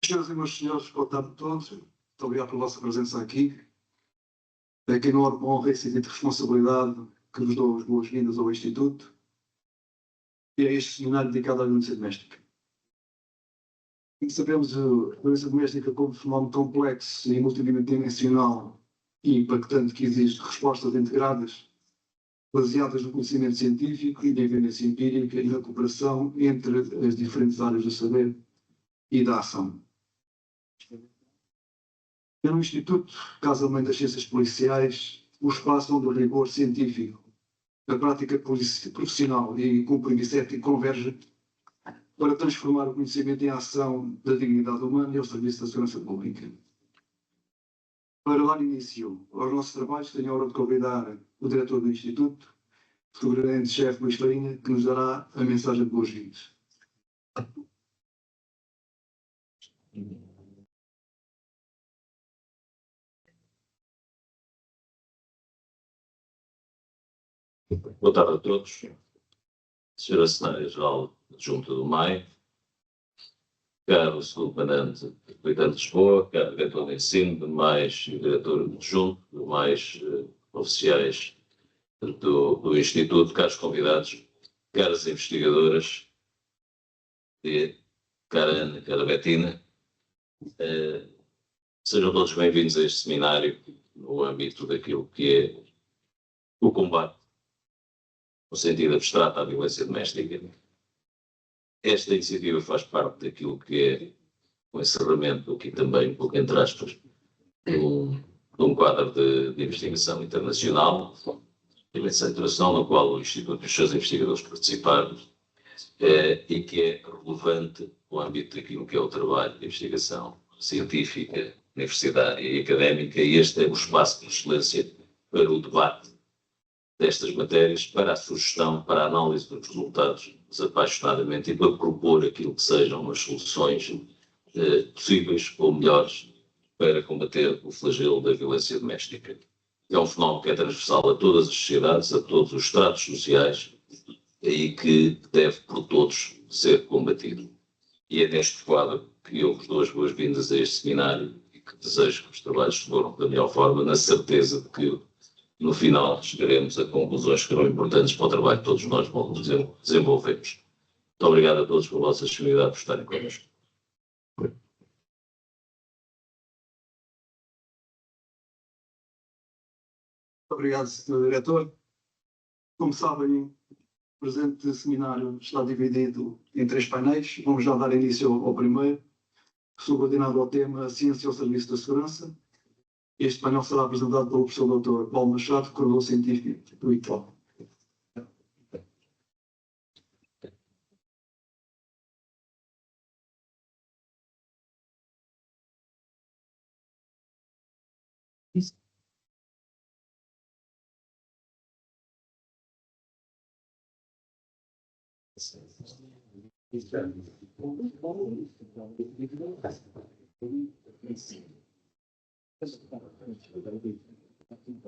Senhoras e meus senhores, boa tarde a todos. Muito obrigado pela vossa presença aqui. É com enorme honra e sentido de responsabilidade que vos dou as boas-vindas ao Instituto e a este seminário dedicado à violência doméstica. Como sabemos, a violência doméstica como fenómeno complexo e multidimensional e impactante que exige respostas integradas, baseadas no conhecimento científico e na evidência empírica e na cooperação entre as diferentes áreas do saber e da ação. No Instituto Casa-Mãe das Ciências Policiais, o espaço onde o rigor científico, a prática profissional e o compromisso ético convergem para transformar o conhecimento em ação da dignidade humana e ao serviço da segurança pública. Para dar início aos nossos trabalhos, tenho a honra de convidar o diretor do Instituto, o subtenente-chefe Luís Farinha, que nos dará a mensagem de boas-vindas. Boa tarde a todos. Senhora Cenária-Geral Adjunta do MAI, caro subcomandante Militar de Lisboa, caro diretor de ensino, demais diretor adjunto, demais oficiais do Instituto, caros convidados, caras investigadoras, cara Ana, cara Betina, sejam todos bem-vindos a este seminário no âmbito daquilo que é o combate no sentido abstrato à violência doméstica. Esta iniciativa faz parte daquilo que é o encerramento, aqui também, um pouco entre aspas, de um quadro de investigação internacional, no qual o Instituto e os seus investigadores participaram, e que é relevante no âmbito daquilo que é o trabalho de investigação científica, universitária e académica, e este é o espaço de excelência para o debate destas matérias, para a sugestão, para a análise dos resultados desapaixonadamente e para propor aquilo que sejam as soluções possíveis ou melhores para combater o flagelo da violência doméstica. É um fenómeno que é transversal a todas as sociedades, a todos os estratos sociais e que deve por todos ser combatido. E é neste quadro que eu vos dou as boas-vindas a este seminário e que desejo que os trabalhos se desenvolvam da melhor forma, na certeza de que no final chegaremos a conclusões que serão importantes para o trabalho que todos nós desenvolvemos. Muito obrigado a todos pela vossa disponibilidade por estarem connosco. Obrigado, Sr. Diretor. Como sabem, o presente seminário está dividido em 3 painéis. Vamos já dar início ao primeiro, subordinado ao tema Ciência ao Serviço da Segurança. Este painel será apresentado pelo professor Dr. Paulo Machado, coordenador científico do ICPO.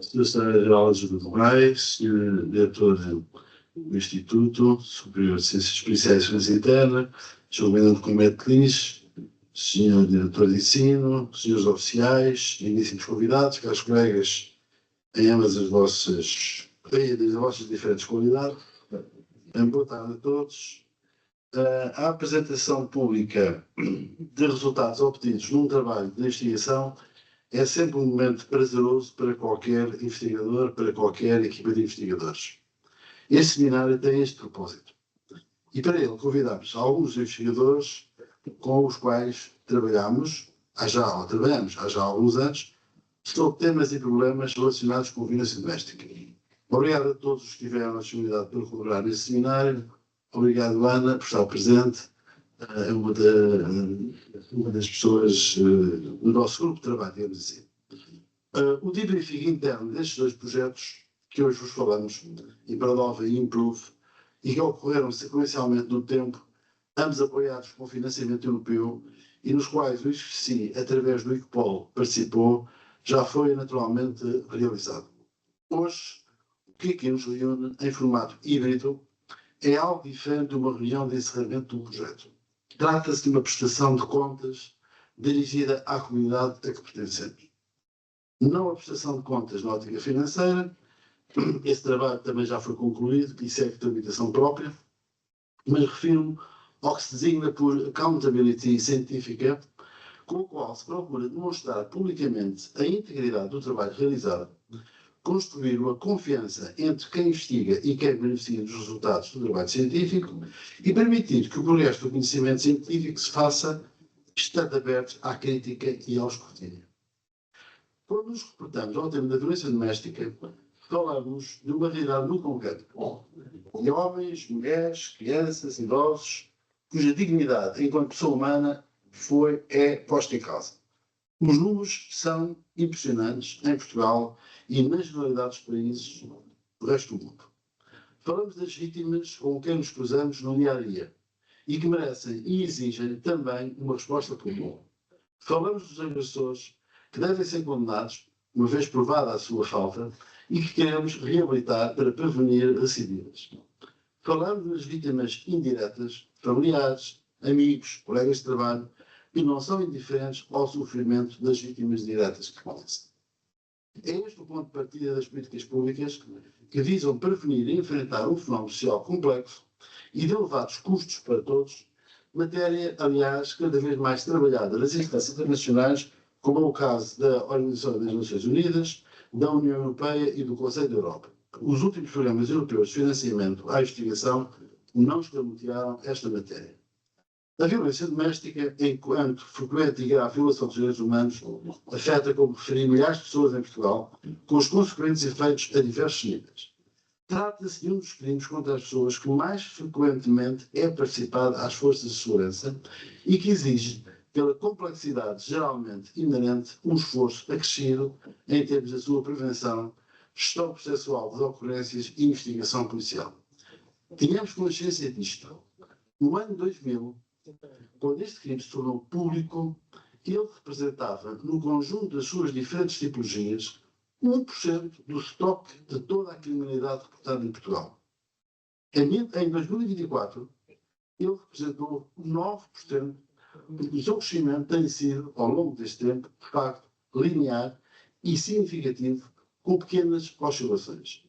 Secretário-Geral Adjunto do MAI, Sr. Diretor do Instituto Superior de Ciências Policiais e Segurança Interna, Sr. Comandante do Combate Clínico, Sr. Diretor de Ensino, Srs. Oficiais, digníssimos convidados, caros colegas, em ambas as vossas diferentes qualidades. Boa tarde a todos. A apresentação pública de resultados obtidos num trabalho de investigação é sempre um momento prazeroso para qualquer investigador, para qualquer equipa de investigadores. Este seminário tem este propósito. E para ele convidamos alguns investigadores com os quais trabalhamos há já alguns anos sobre temas e problemas relacionados com a violência doméstica. Obrigado a todos os que tiveram a disponibilidade para colaborar neste seminário. Obrigado, Ana, por estar presente. É uma das pessoas do nosso grupo de trabalho, digamos assim. O debriefing interno destes 2 projetos que hoje vos falamos, Impradova e Improve, e que ocorreram sequencialmente no tempo, ambos apoiados com financiamento europeu e nos quais o IFCI, através do ICPOL, participou, já foi naturalmente realizado. Hoje, o que aqui nos reúne em formato híbrido é algo diferente de uma reunião de encerramento de um projeto. Trata-se de uma prestação de contas dirigida à comunidade a que pertencemos. Não a prestação de contas na ótica financeira, esse trabalho também já foi concluído e segue tramitação própria, mas refiro-me ao que se designa por accountability científica, com o qual se procura demonstrar publicamente a integridade do trabalho realizado, construir uma confiança entre quem investiga e quem beneficia dos resultados do trabalho científico e permitir que o progresso do conhecimento científico se faça estando aberto à crítica e ao escrutínio. Quando nos reportamos ao tema da violência doméstica, falamos de uma realidade muito concreta. De homens, mulheres, crianças, idosos, cuja dignidade enquanto pessoa humana é posta em causa. Os números são impressionantes em Portugal e na generalidade dos países do resto do mundo. Falamos das vítimas com quem nos cruzamos no dia a dia e que merecem e exigem também uma resposta comum. Falamos dos agressores que devem ser condenados, uma vez provada a sua falta, e que queremos reabilitar para prevenir recidivas. Falamos das vítimas indiretas, familiares, amigos, colegas de trabalho, que não são indiferentes ao sofrimento das vítimas diretas que conhecem. É este o ponto de partida das políticas públicas que visam prevenir e enfrentar um fenómeno social complexo e de elevados custos para todos, matéria, aliás, cada vez mais trabalhada nas instâncias internacionais, como é o caso da Organização das Nações Unidas, da União Europeia e do Conselho da Europa. Os últimos programas europeus de financiamento à investigação não escamotearam esta matéria. A violência doméstica, enquanto frequente e grave violação dos direitos humanos, afeta, como referi, milhares de pessoas em Portugal, com os consequentes efeitos a diversos níveis. Trata-se de um dos crimes contra as pessoas que mais frequentemente é participado às forças de segurança e que exige, pela complexidade geralmente inerente, um esforço acrescido em termos da sua prevenção, gestão processual das ocorrências e investigação policial. Tínhamos consciência disto. No ano 2000, quando este crime se tornou público, ele representava, no conjunto das suas diferentes tipologias, 1% do estoque de toda a criminalidade reportada em Portugal. Em 2024, ele representou 9%, porque o seu crescimento tem sido, ao longo deste tempo, de facto, linear e significativo, com pequenas oscilações.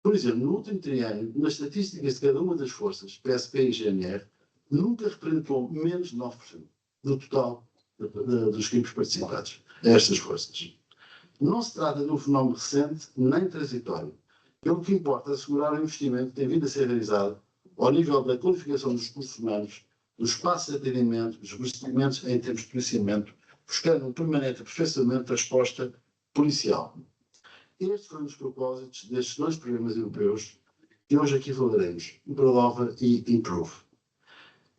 Por exemplo, no último triênio, nas estatísticas de cada uma das forças, PSP e GNR, nunca representou menos de 9% do total dos crimes participados a estas forças. Não se trata de um fenómeno recente nem transitório. Pelo que importa assegurar o investimento que tem vindo a ser realizado ao nível da qualificação dos recursos humanos, do espaço de atendimento, dos procedimentos em termos de policiamento, buscando um permanente aperfeiçoamento da resposta policial. Este foi um dos propósitos destes dois programas europeus que hoje aqui falaremos, Improva e Improve.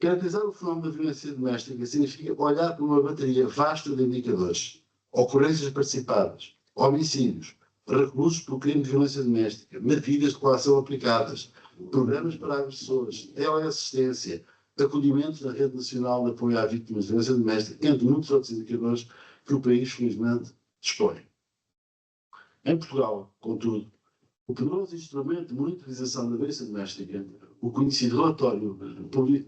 Caracterizar o fenómeno da violência doméstica significa olhar para uma bateria vasta de indicadores, ocorrências participadas, homicídios, reclusos pelo crime de violência doméstica, medidas de coação aplicadas, programas para agressores, teleassistência, acolhimento da Rede Nacional de Apoio à Vítimas de Violência Doméstica, entre muitos outros indicadores que o país, felizmente, dispõe. Em Portugal, contudo, o poderoso instrumento de monitorização da violência doméstica, o conhecido relatório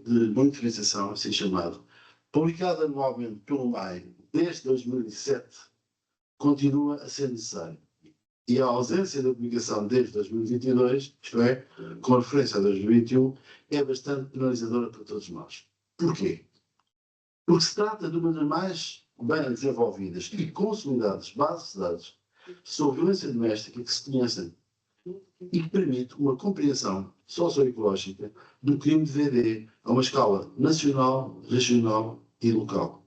de monitorização, assim chamado, publicado anualmente pelo MAI desde 2007, continua a ser necessário. E a ausência da publicação desde 2022, isto é, com referência a 2021, é bastante penalizadora para todos nós. Porquê? Porque se trata de uma das mais bem desenvolvidas e consolidadas bases de dados sobre violência doméstica que se conhecem e que permite uma compreensão socioecológica do crime de VD a uma escala nacional, regional e local.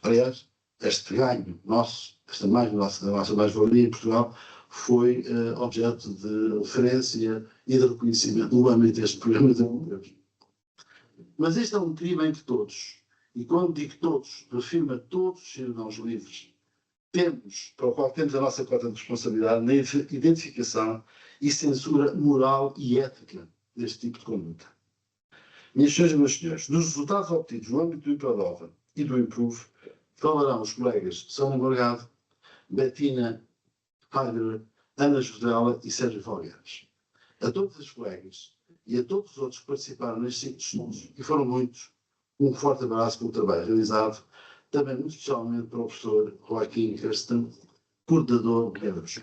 Aliás, este ganho nosso, a nossa mais-valia em Portugal, foi objeto de referência e de reconhecimento no âmbito deste programa de europeus. Mas este é um crime em que todos, e quando digo todos, refiro-me a todos os cidadãos livres, para o qual temos a nossa cota de responsabilidade na identificação e censura moral e ética deste tipo de conduta. Minhas senhoras e meus senhores, dos resultados obtidos no âmbito do Improva e do Improve, falarão os colegas Sónia Morgado, Bettina Heider, Ana Josela e Sérgio Folgueiras. A todos os colegas e a todos os outros que participaram nestes 5 estudos, e foram muitos, um forte abraço pelo trabalho realizado, também muito especialmente para o professor Joaquim Kirsten, coordenador de Euros.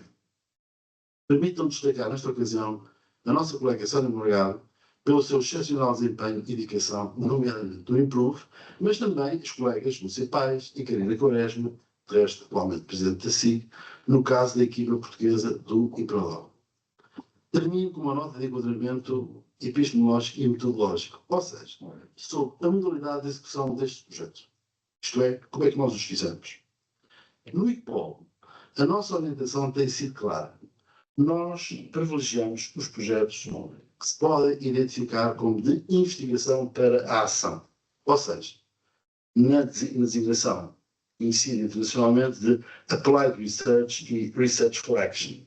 Permitam-me destacar nesta ocasião a nossa colega Sónia Morgado pelo seu excepcional desempenho e dedicação, nomeadamente no Improve, mas também os colegas municipais e Karina Quaresma, de resto atualmente presidente da SIG, no caso da equipa portuguesa do Improlog. Termino com uma nota de enquadramento epistemológico e metodológico, ou seja, sobre a modalidade de execução destes projetos. Isto é, como é que nós os fizemos. No ICPOL, a nossa orientação tem sido clara. Nós privilegiamos os projetos que se podem identificar como de investigação para a ação. Ou seja, na designação conhecida internacionalmente de Applied Research e Research for Action.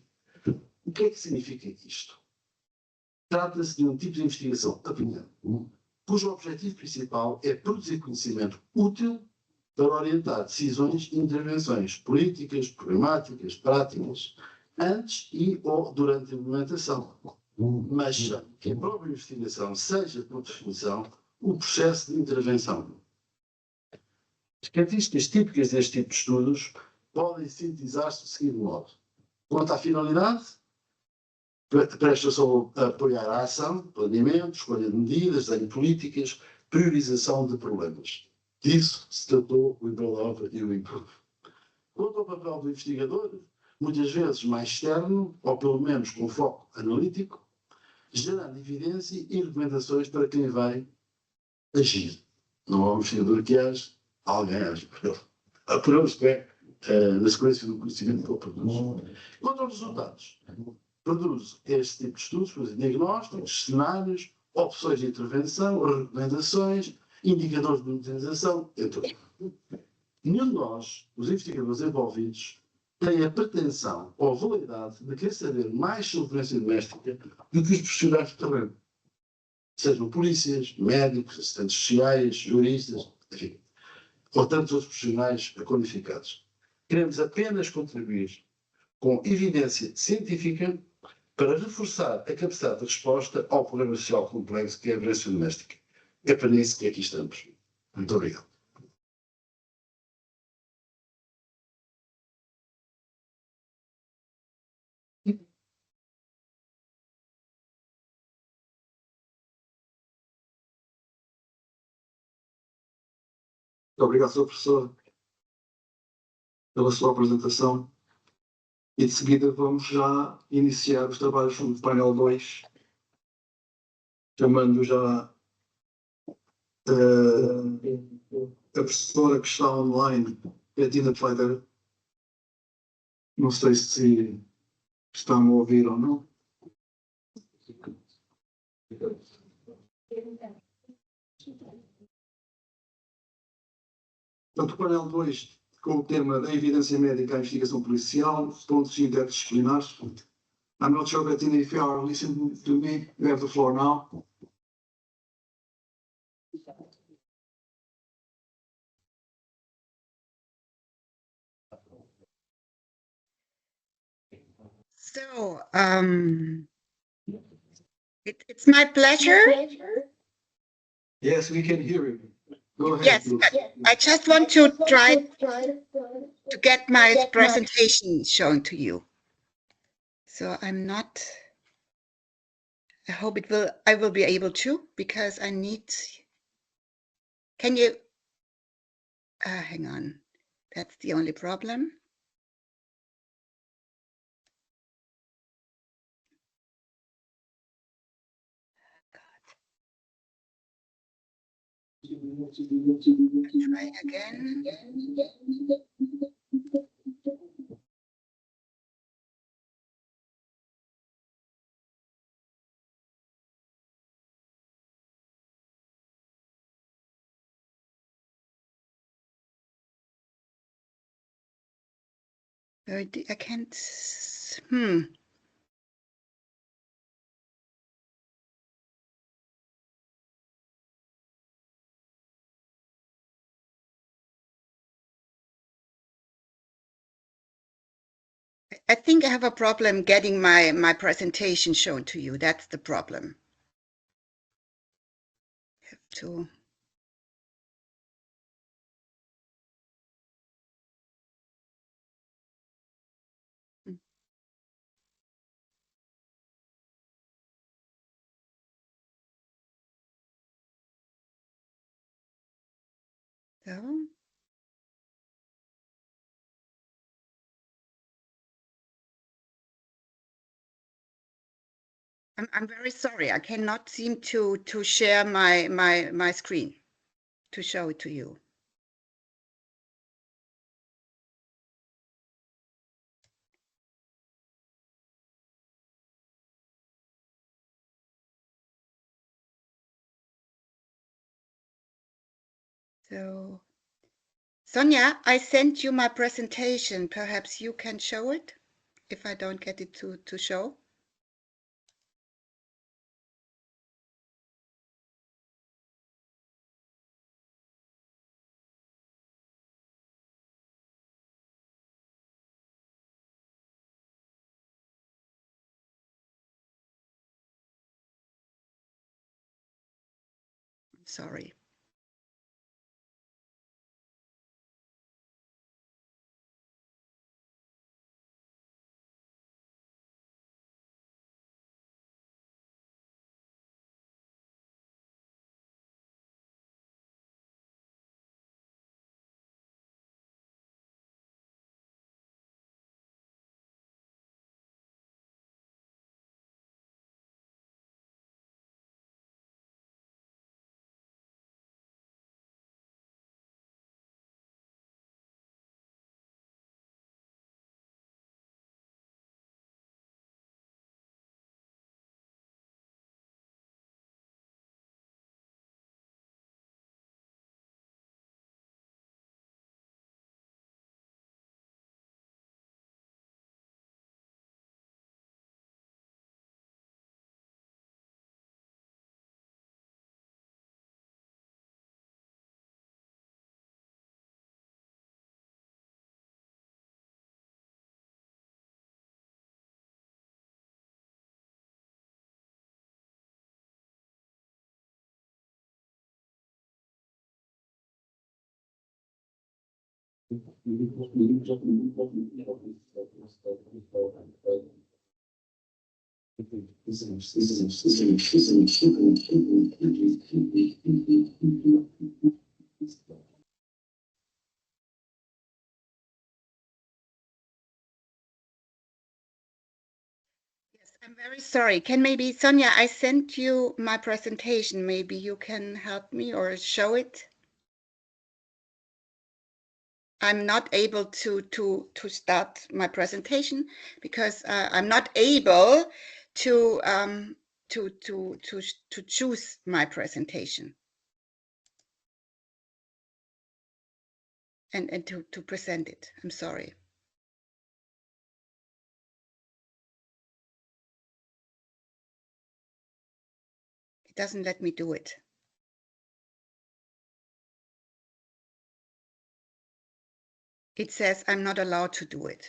O que é que significa isto? Trata-se de um tipo de investigação aplicada, cujo objetivo principal é produzir conhecimento útil para orientar decisões e intervenções políticas, programáticas, práticas, antes e ou durante a implementação, mas que a própria investigação seja, por definição, o processo de intervenção. As características típicas deste tipo de estudos podem sintetizar-se do seguinte modo. Quanto à finalidade, presta-se a apoiar a ação, planeamento, escolha de medidas, desenho de políticas, priorização de problemas. Disso se tratou o Improlog e o Improve. Quanto ao papel do investigador, muitas vezes mais externo, ou pelo menos com foco analítico, gerando evidência e recomendações para quem vai agir. Não há um investigador que age, alguém age por ele. Por ele, isto é, na sequência do conhecimento que ele produz. Quanto aos resultados, produz este tipo de estudos, por exemplo, diagnósticos, cenários, opções de intervenção, recomendações, indicadores de monitorização, entre outros. Nenhum de nós, os investigadores envolvidos, tem a pretensão ou a validade de querer saber mais sobre violência doméstica do que os profissionais de terreno. Sejam polícias, médicos, assistentes sociais, juristas, enfim, ou tantos outros profissionais qualificados. Queremos apenas contribuir com evidência científica para reforçar a capacidade de resposta ao problema social complexo que é a violência doméstica. É para isso que aqui estamos. Muito obrigado. Muito obrigado, Sr. Professor, pela sua apresentação. E de seguida vamos já iniciar os trabalhos do painel 2, chamando já a professora que está online, é a Tina Pfeider. Não sei se estão a ouvir ou não. Portanto, o painel 2, com o tema da evidência médica à investigação policial, pontos interdisciplinares. I'm not sure, Bettina, if you are listening to me. You have the floor now. So, it's my pleasure. Yes, we can hear you. Go ahead. Yes, please. I just want to try to get my presentation shown to you. So I'm not, I hope I will be able to, because I need, can you, hang on, that's the only problem. Try again. I can't, I think I have a problem getting my presentation shown to you. That's the problem. I have to. So. I'm very sorry. I cannot seem to share my screen to show it to you. So, Sonja, I sent you my presentation. Perhaps you can show it if I don't get it to show. I'm sorry. Yes, I'm very sorry. Can maybe, Sonja, I sent you my presentation. Maybe you can help me or show it. I'm not able to start my presentation because I'm not able to choose my presentation and to present it. I'm sorry. It doesn't let me do it. It says I'm not allowed to do it.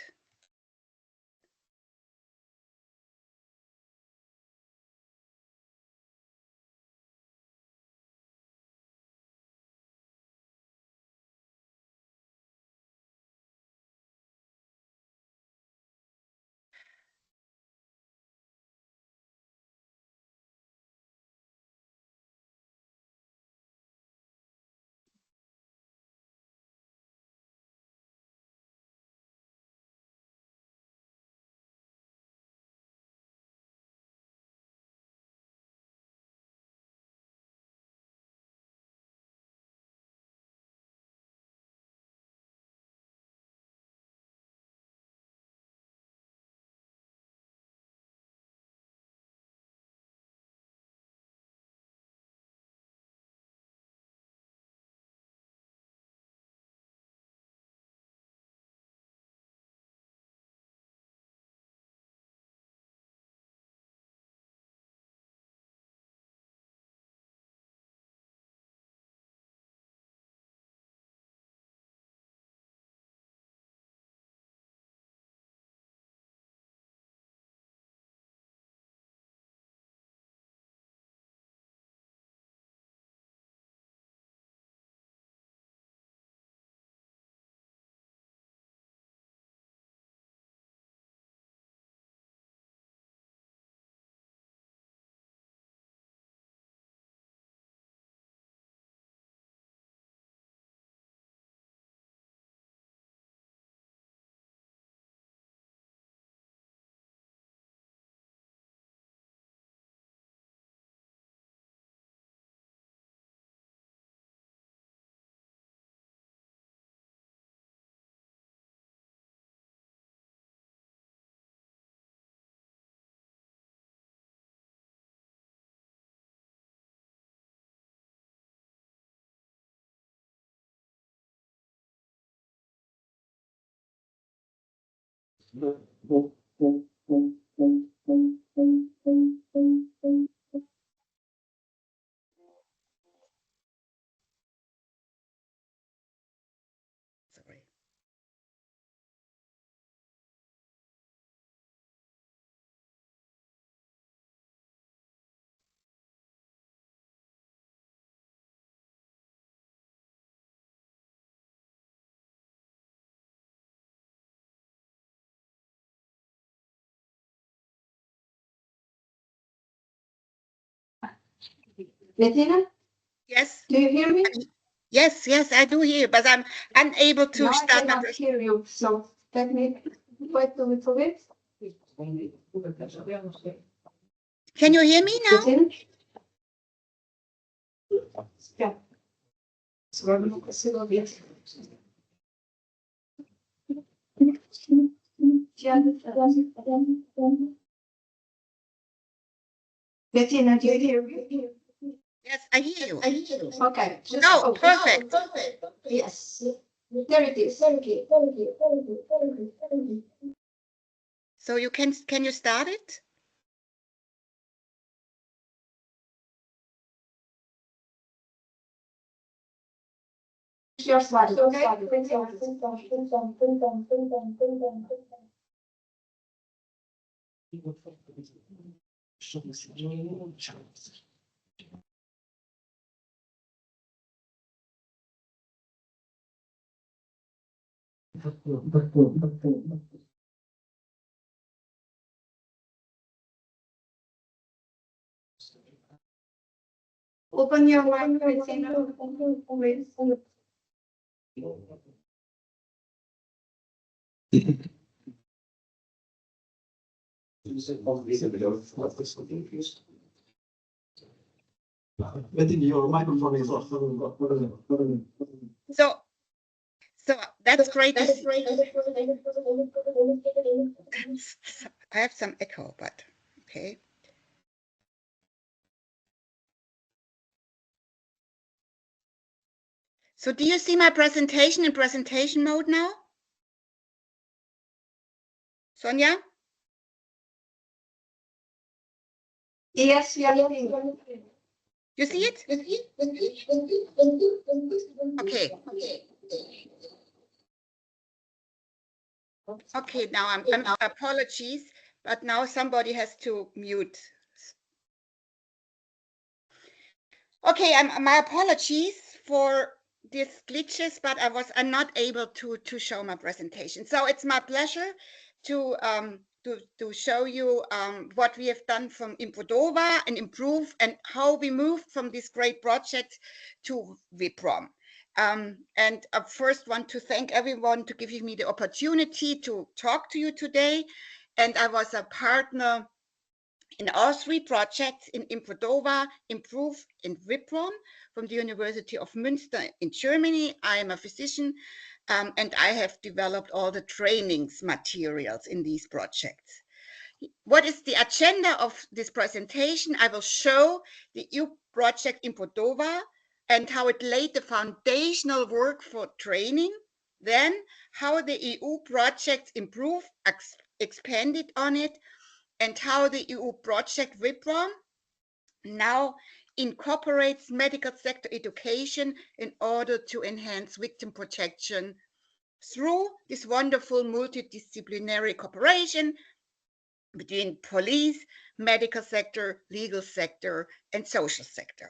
Sorry. Bettina, Yes, do you hear me? yes, I do hear, but I'm unable to Now I start my cannot hear you, so let me wait a little bit. Can you hear me now? Bettina? Ja. Så var det nog så då vet. Bettina, do you hear me? Yes, I hear you. Okay. Just, Oh, perfect. Yes. There it is. So you can you start it? Your slide, okay? Open your mic, Bettina, please. Bettina, your microphone is off. So that's great. To see. I have some echo, but okay. So do you see my presentation in presentation mode now? Sonja? Yes, we are You see it? Okay. Okay, now I'm apologies, but now somebody has to mute. Okay, my apologies for these glitches, but I'm not able to show my presentation. So it's my pleasure to show you what we have done from Improdova and improve and how we moved from this great project to WIPROM. And I first want to thank everyone to giving me the opportunity to talk to you today. And I was a partner in all three projects in Improdova, Improve, and WIPROM from the University of Münster in Germany. I am a physician, and I have developed all the trainings materials in these projects. What is the agenda of this presentation? I will show the EU project Improdova and how it laid the foundational work for training. Then how the EU project Improve expanded on it, and how the EU project WIPROM now incorporates medical sector education in order to enhance victim protection through this wonderful multidisciplinary cooperation between police, medical sector, legal sector, and social sector.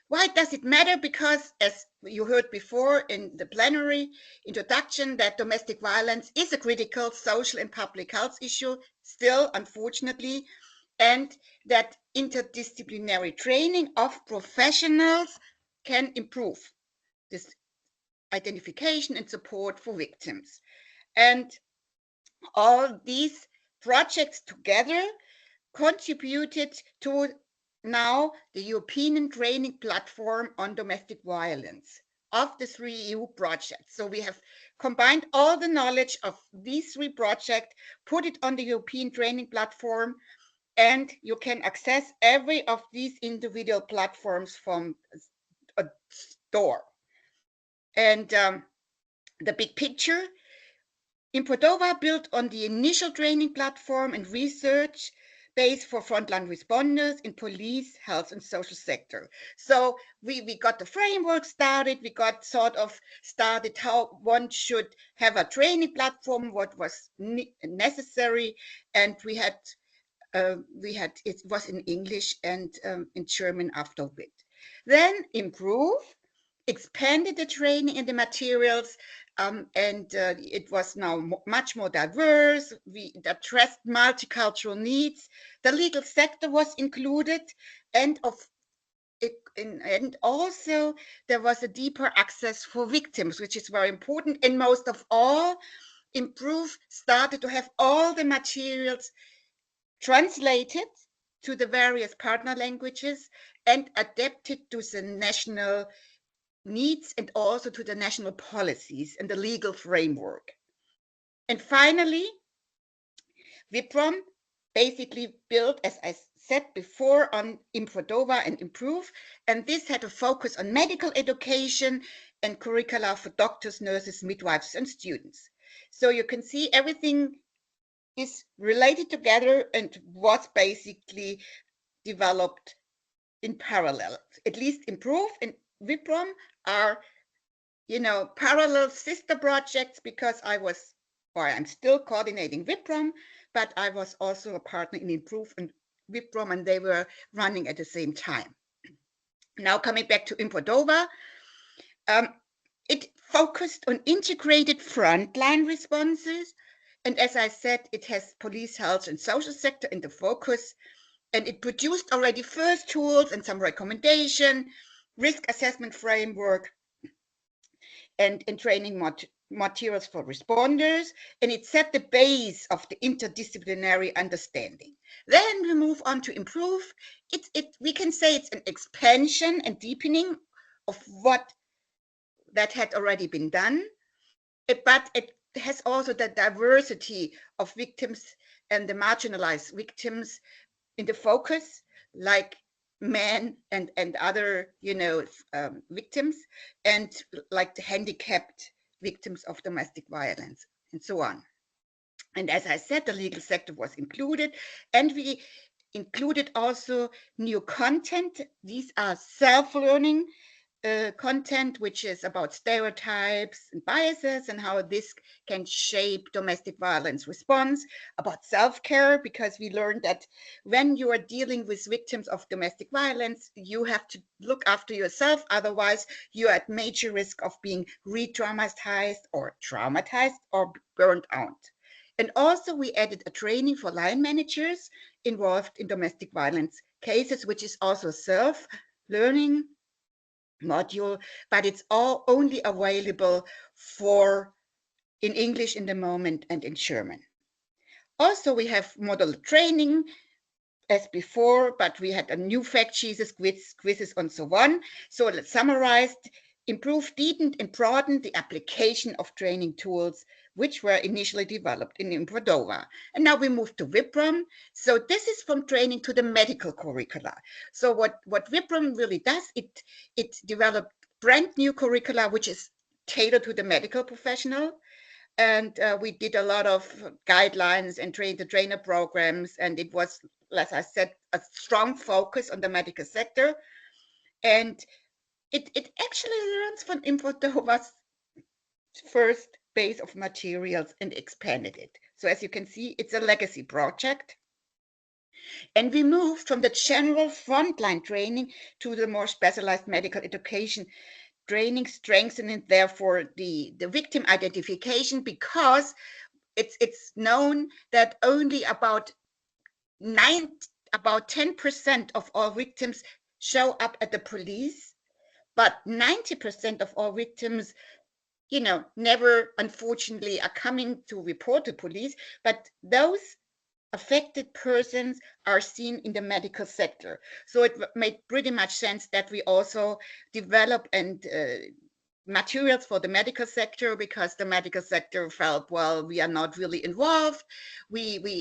Why does it matter? Because, as you heard before in the plenary introduction, that domestic violence is a critical social and public health issue, still, unfortunately, and that interdisciplinary training of professionals can improve this identification and support for victims. And all these projects together contributed to now the European training platform on domestic violence of the three EU projects. So we have combined all the knowledge of these three projects, put it on the European training platform, and you can access every of these individual platforms from a store. And the big picture, Improdova built on the initial training platform and research base for frontline responders in police, health, and social sector. So we got the framework started, we got sort of started how one should have a training platform, what was necessary, and we had it was in English and in German afterward. Then improve, expanded the training and the materials, and it was now much more diverse. We addressed multicultural needs. The legal sector was included, and also there was a deeper access for victims, which is very important. And most of all, Improve started to have all the materials translated to the various partner languages and adapted to the national needs and also to the national policies and the legal framework. And finally, VIPROM basically built, as I said before, on Improdova and Improve, and this had a focus on medical education and curricula for doctors, nurses, midwives, and students. So you can see everything is related together and was basically developed in parallel. At least Improve and VIPROM are, parallel sister projects, because I'm still coordinating VIPROM, but I was also a partner in Improve and VIPROM, and they were running at the same time. Now coming back to Improdova, it focused on integrated frontline responses. And as I said, it has police, health, and social sector in the focus. And it produced already first tools and some recommendation, risk assessment framework, and training materials for responders. And it set the base of the interdisciplinary understanding. Then we move on to Improve. We can say it's an expansion and deepening of what that had already been done. But it has also the diversity of victims and the marginalized victims in the focus, like men and other, victims, and like the handicapped victims of domestic violence and so on. And as I said, the legal sector was included, and we included also new content. These are self-learning content, which is about stereotypes and biases and how this can shape domestic violence response, about self-care, because we learned that when you are dealing with victims of domestic violence, you have to look after yourself, otherwise you're at major risk of being re-traumatized or traumatized or burned out. And also we added a training for line managers involved in domestic violence cases, which is also self-learning module, but it's all only available in English in the moment and in German. Also, we have model training as before, but we had a new fact sheets, quizzes, and so on. So let's summarize. Improve, deepened, and broadened the application of training tools which were initially developed in Improdova. And now we move to VIPROM. So this is from training to the medical curricula. So what VIPROM really does, it developed brand new curricula, which is tailored to the medical professional. And we did a lot of guidelines and trainer programs. And it was, as I said, a strong focus on the medical sector. And it actually learns from Improdova's first base of materials and expanded it. So as you can see, it's a legacy project. And we moved from the general frontline training to the more specialized medical education training, strengthening therefore the victim identification, because it's known that only about 10% of all victims show up at the police, but 90% of all victims, never, unfortunately, are coming to report to police, but those affected persons are seen in the medical sector. So it made pretty much sense that we also develop and materials for the medical sector, because the medical sector felt, well, we are not really involved.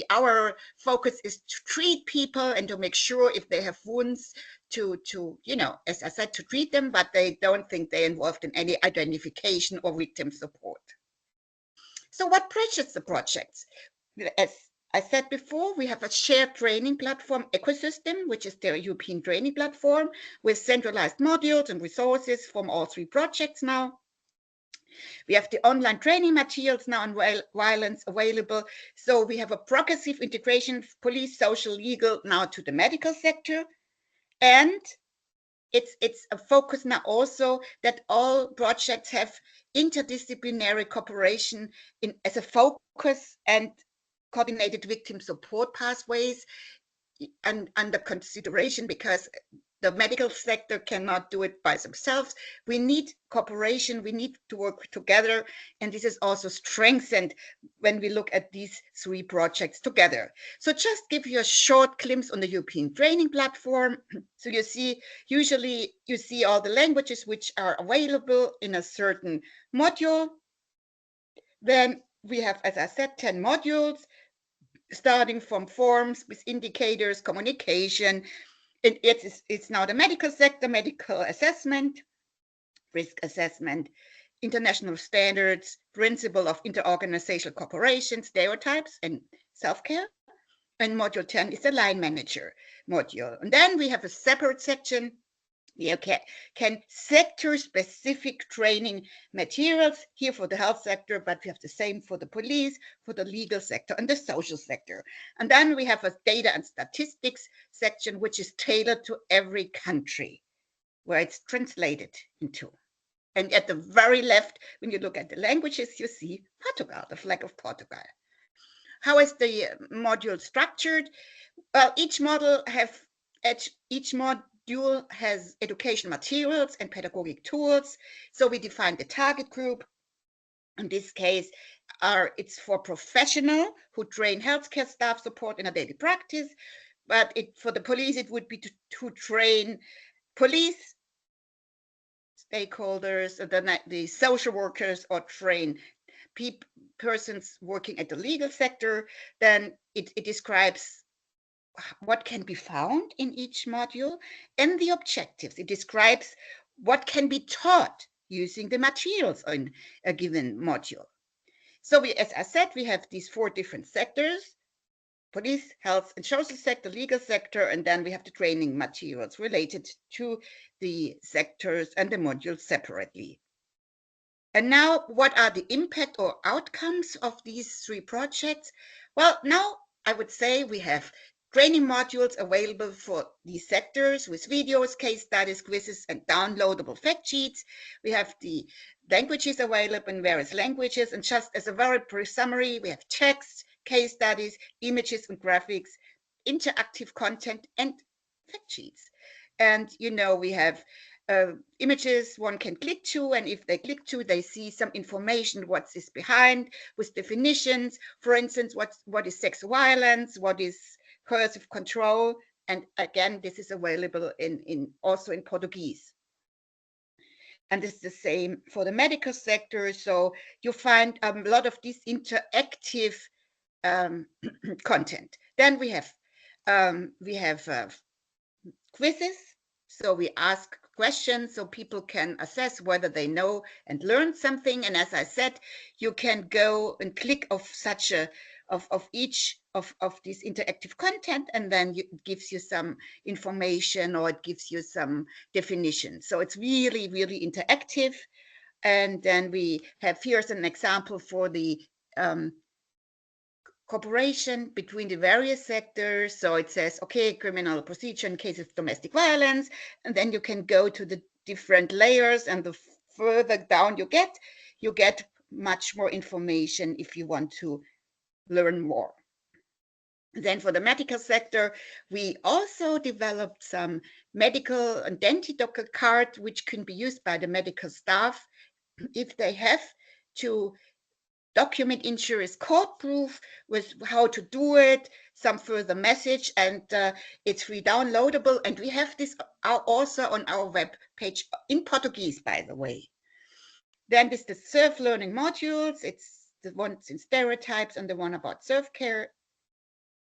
Our focus is to treat people and to make sure if they have wounds to as I said, to treat them, but they don't think they're involved in any identification or victim support. So what bridges the projects? As I said before, we have a shared training platform ecosystem, which is the European training platform with centralized modules and resources from all 3 projects now. We have the online training materials now on violence available. So we have a progressive integration of police, social, legal now to the medical sector. And it's a focus now also that all projects have interdisciplinary cooperation as a focus and coordinated victim support pathways and under consideration, because the medical sector cannot do it by themselves. We need cooperation, we need to work together, and this is also strengthened when we look at these 3 projects together. So just give you a short glimpse on the European training platform. So you see, usually you see all the languages which are available in a certain module. Then we have, as I said, 10 modules, starting from forms with indicators, communication. It's now the medical sector, medical assessment, risk assessment, international standards, principle of interorganizational cooperation, stereotypes, and self-care. And module 10 is the line manager module. And then we have a separate section. You can sector-specific training materials here for the health sector, but we have the same for the police, for the legal sector, and the social sector. And then we have a data and statistics section, which is tailored to every country, where it's translated into. And at the very left, when you look at the languages, you see Portugal, the flag of Portugal. How is the module structured? Well, each module has education materials and pedagogic tools. So we define the target group. In this case, it's for professionals who train healthcare staff support in a daily practice. But for the police, it would be to train police stakeholders, the social workers, or train persons working at the legal sector. Then it describes what can be found in each module and the objectives. It describes what can be taught using the materials in a given module. So as I said, we have these 4 different sectors: police, health and social sector, legal sector, and then we have the training materials related to the sectors and the modules separately. And now, what are the impact or outcomes of these 3 projects? Well, now I would say we have training modules available for these sectors with videos, case studies, quizzes, and downloadable fact sheets. We have the languages available in various languages. And just as a very brief summary, we have text, case studies, images and graphics, interactive content, and fact sheets. And, we have images one can click to, and if they click to, they see some information, what is behind, with definitions. For instance, what is sex violence, what is coercive control, and again, this is available also in Portuguese. And it's the same for the medical sector. So you find a lot of this interactive content. Then we have quizzes. So we ask questions so people can assess whether they know and learn something. And as I said, you can go and click of each of this interactive content, and then it gives you some information or it gives you some definition. So it's really, really interactive. And then we have, here's an example for the cooperation between the various sectors. So it says, okay, criminal procedure in case of domestic violence, and then you can go to the different layers, and the further down you get much more information if you want to learn more. Then for the medical sector, we also developed some medical identity docker card, which can be used by the medical staff if they have to document insurance court proof with how to do it, some further message, and it's free downloadable. And we have this also on our web page in Portuguese, by the way. Then there's the self-learning modules. It's the ones in stereotypes and the one about self-care.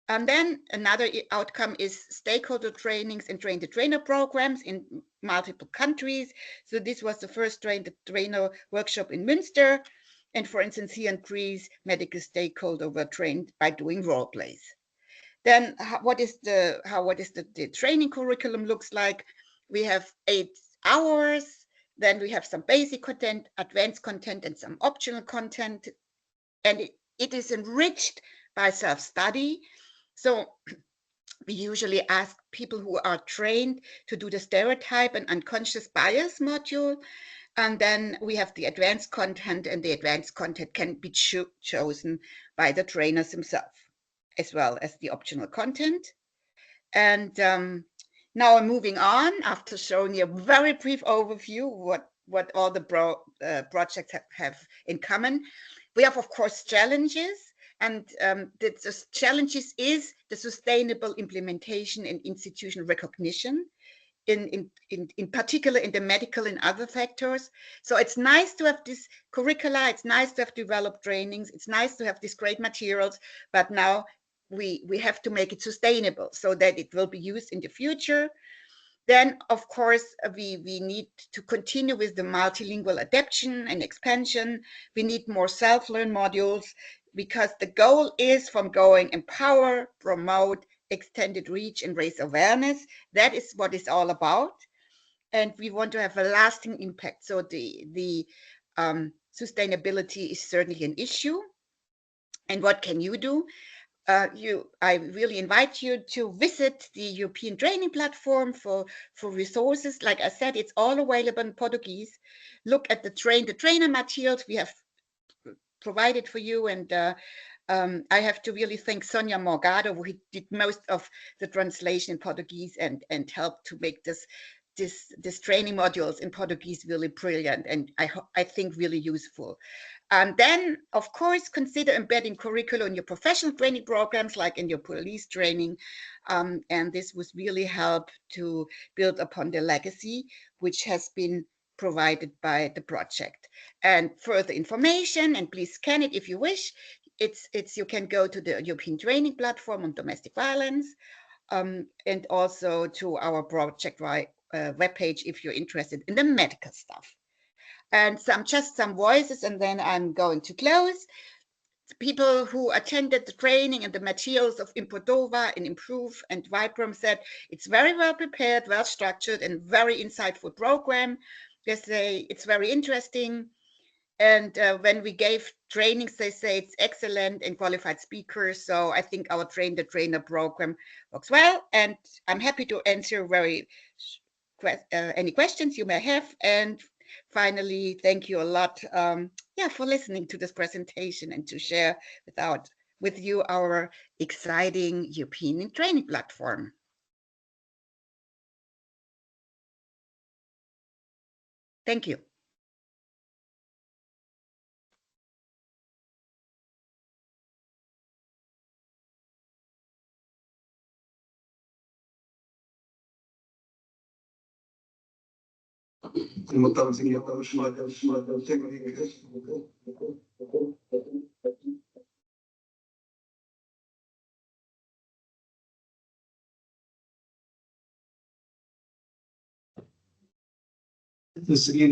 And then another outcome is stakeholder trainings and train-the-trainer programs in multiple countries. So this was the first train-the-trainer workshop in Münster. And for instance, here in Greece, medical stakeholders were trained by doing role plays. Then what is the training curriculum looks like? We have 8 hours, then we have some basic content, advanced content, and some optional content. And it is enriched by self-study. So we usually ask people who are trained to do the stereotype and unconscious bias module. And then we have the advanced content, and the advanced content can be chosen by the trainers themselves, as well as the optional content. And now I'm moving on after showing you a very brief overview what all the projects have in common. We have, of course, challenges, and the challenges is the sustainable implementation and institutional recognition, in particular in the medical and other factors. So it's nice to have this curricula, it's nice to have developed trainings, it's nice to have these great materials, but now we have to make it sustainable so that it will be used in the future. Then, of course, we need to continue with the multilingual adaptation and expansion. We need more self-learn modules, because the goal is from going empower, promote, extended reach, and raise awareness. That is what it's all about. And we want to have a lasting impact. So the sustainability is certainly an issue. And what can you do? I really invite you to visit the European Training Platform for resources. Like I said, it's all available in Portuguese. Look at the trainer materials we have provided for you. And I have to really thank Sonia Morgado, who did most of the translation in Portuguese and helped to make this training modules in Portuguese really brilliant, and I think really useful. And then, of course, consider embedding curriculum in your professional training programs, like in your police training. And this would really help to build upon the legacy, which has been provided by the project. And further information, and please scan it if you wish, you can go to the European Training Platform on domestic violence, and also to our project webpage if you're interested in the medical stuff. And just some voices, and then I'm going to close. People who attended the training and the materials of Improdova and Improve and Vibram said it's very well prepared, well structured, and very insightful program. They say it's very interesting. And when we gave trainings, they say it's excellent and qualified speakers. So I think our Train the Trainer program works well. And I'm happy to answer any questions you may have. And finally, thank you a lot for listening to this presentation and to share with you our exciting European training platform. Thank you. Estamos aqui a seguir, eu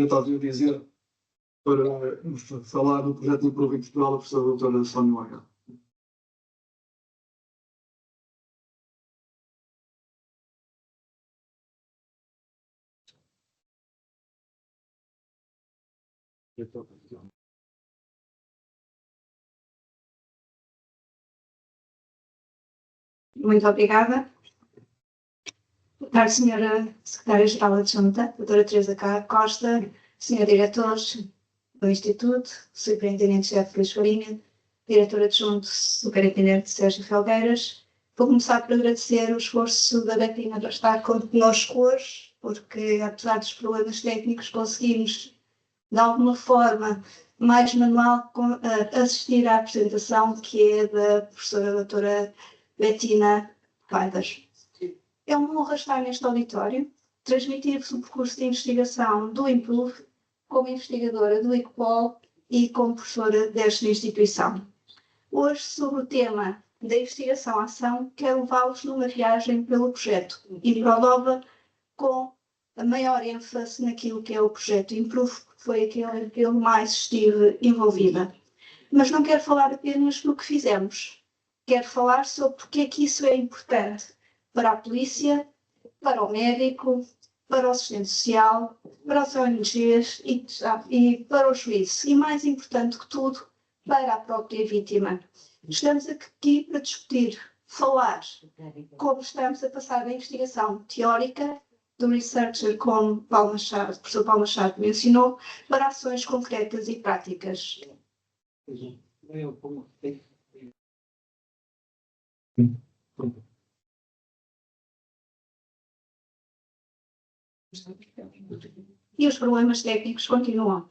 estava a dizer, para falar do projeto de Improve em Portugal, a professora doutora Sónia Morgado. Muito obrigada. Boa tarde, Senhora Secretária-Geral Adjunta, Doutora Teresa Costa, Senhor Diretores do Instituto, Superintendente-Chefe Luís Farinha, Diretor Adjunto Superintendente Sérgio Felgueiras. Vou começar por agradecer o esforço da Betina para estar connosco hoje, porque, apesar dos problemas técnicos, conseguimos, de alguma forma mais manual, assistir à apresentação, que é da professora doutora Betina Quadras. É uma honra estar neste auditório, transmitir-vos o percurso de investigação do Improve como investigadora do ICPOL e como professora desta instituição. Hoje, sobre o tema da investigação-ação, quero levá-los numa viagem pelo projeto Improdova, com a maior ênfase naquilo que é o projeto Improve, foi aquele que eu mais estive envolvida. Mas não quero falar apenas no que fizemos. Quero falar sobre porque é que isso é importante para a polícia, para o médico, para o assistente social, para os ONGs e para o juiz. E mais importante que tudo, para a própria vítima. Estamos aqui para discutir, falar, como estamos a passar da investigação teórica do researcher, como o professor Paulo Machado mencionou, para ações concretas e práticas. E os problemas técnicos continuam.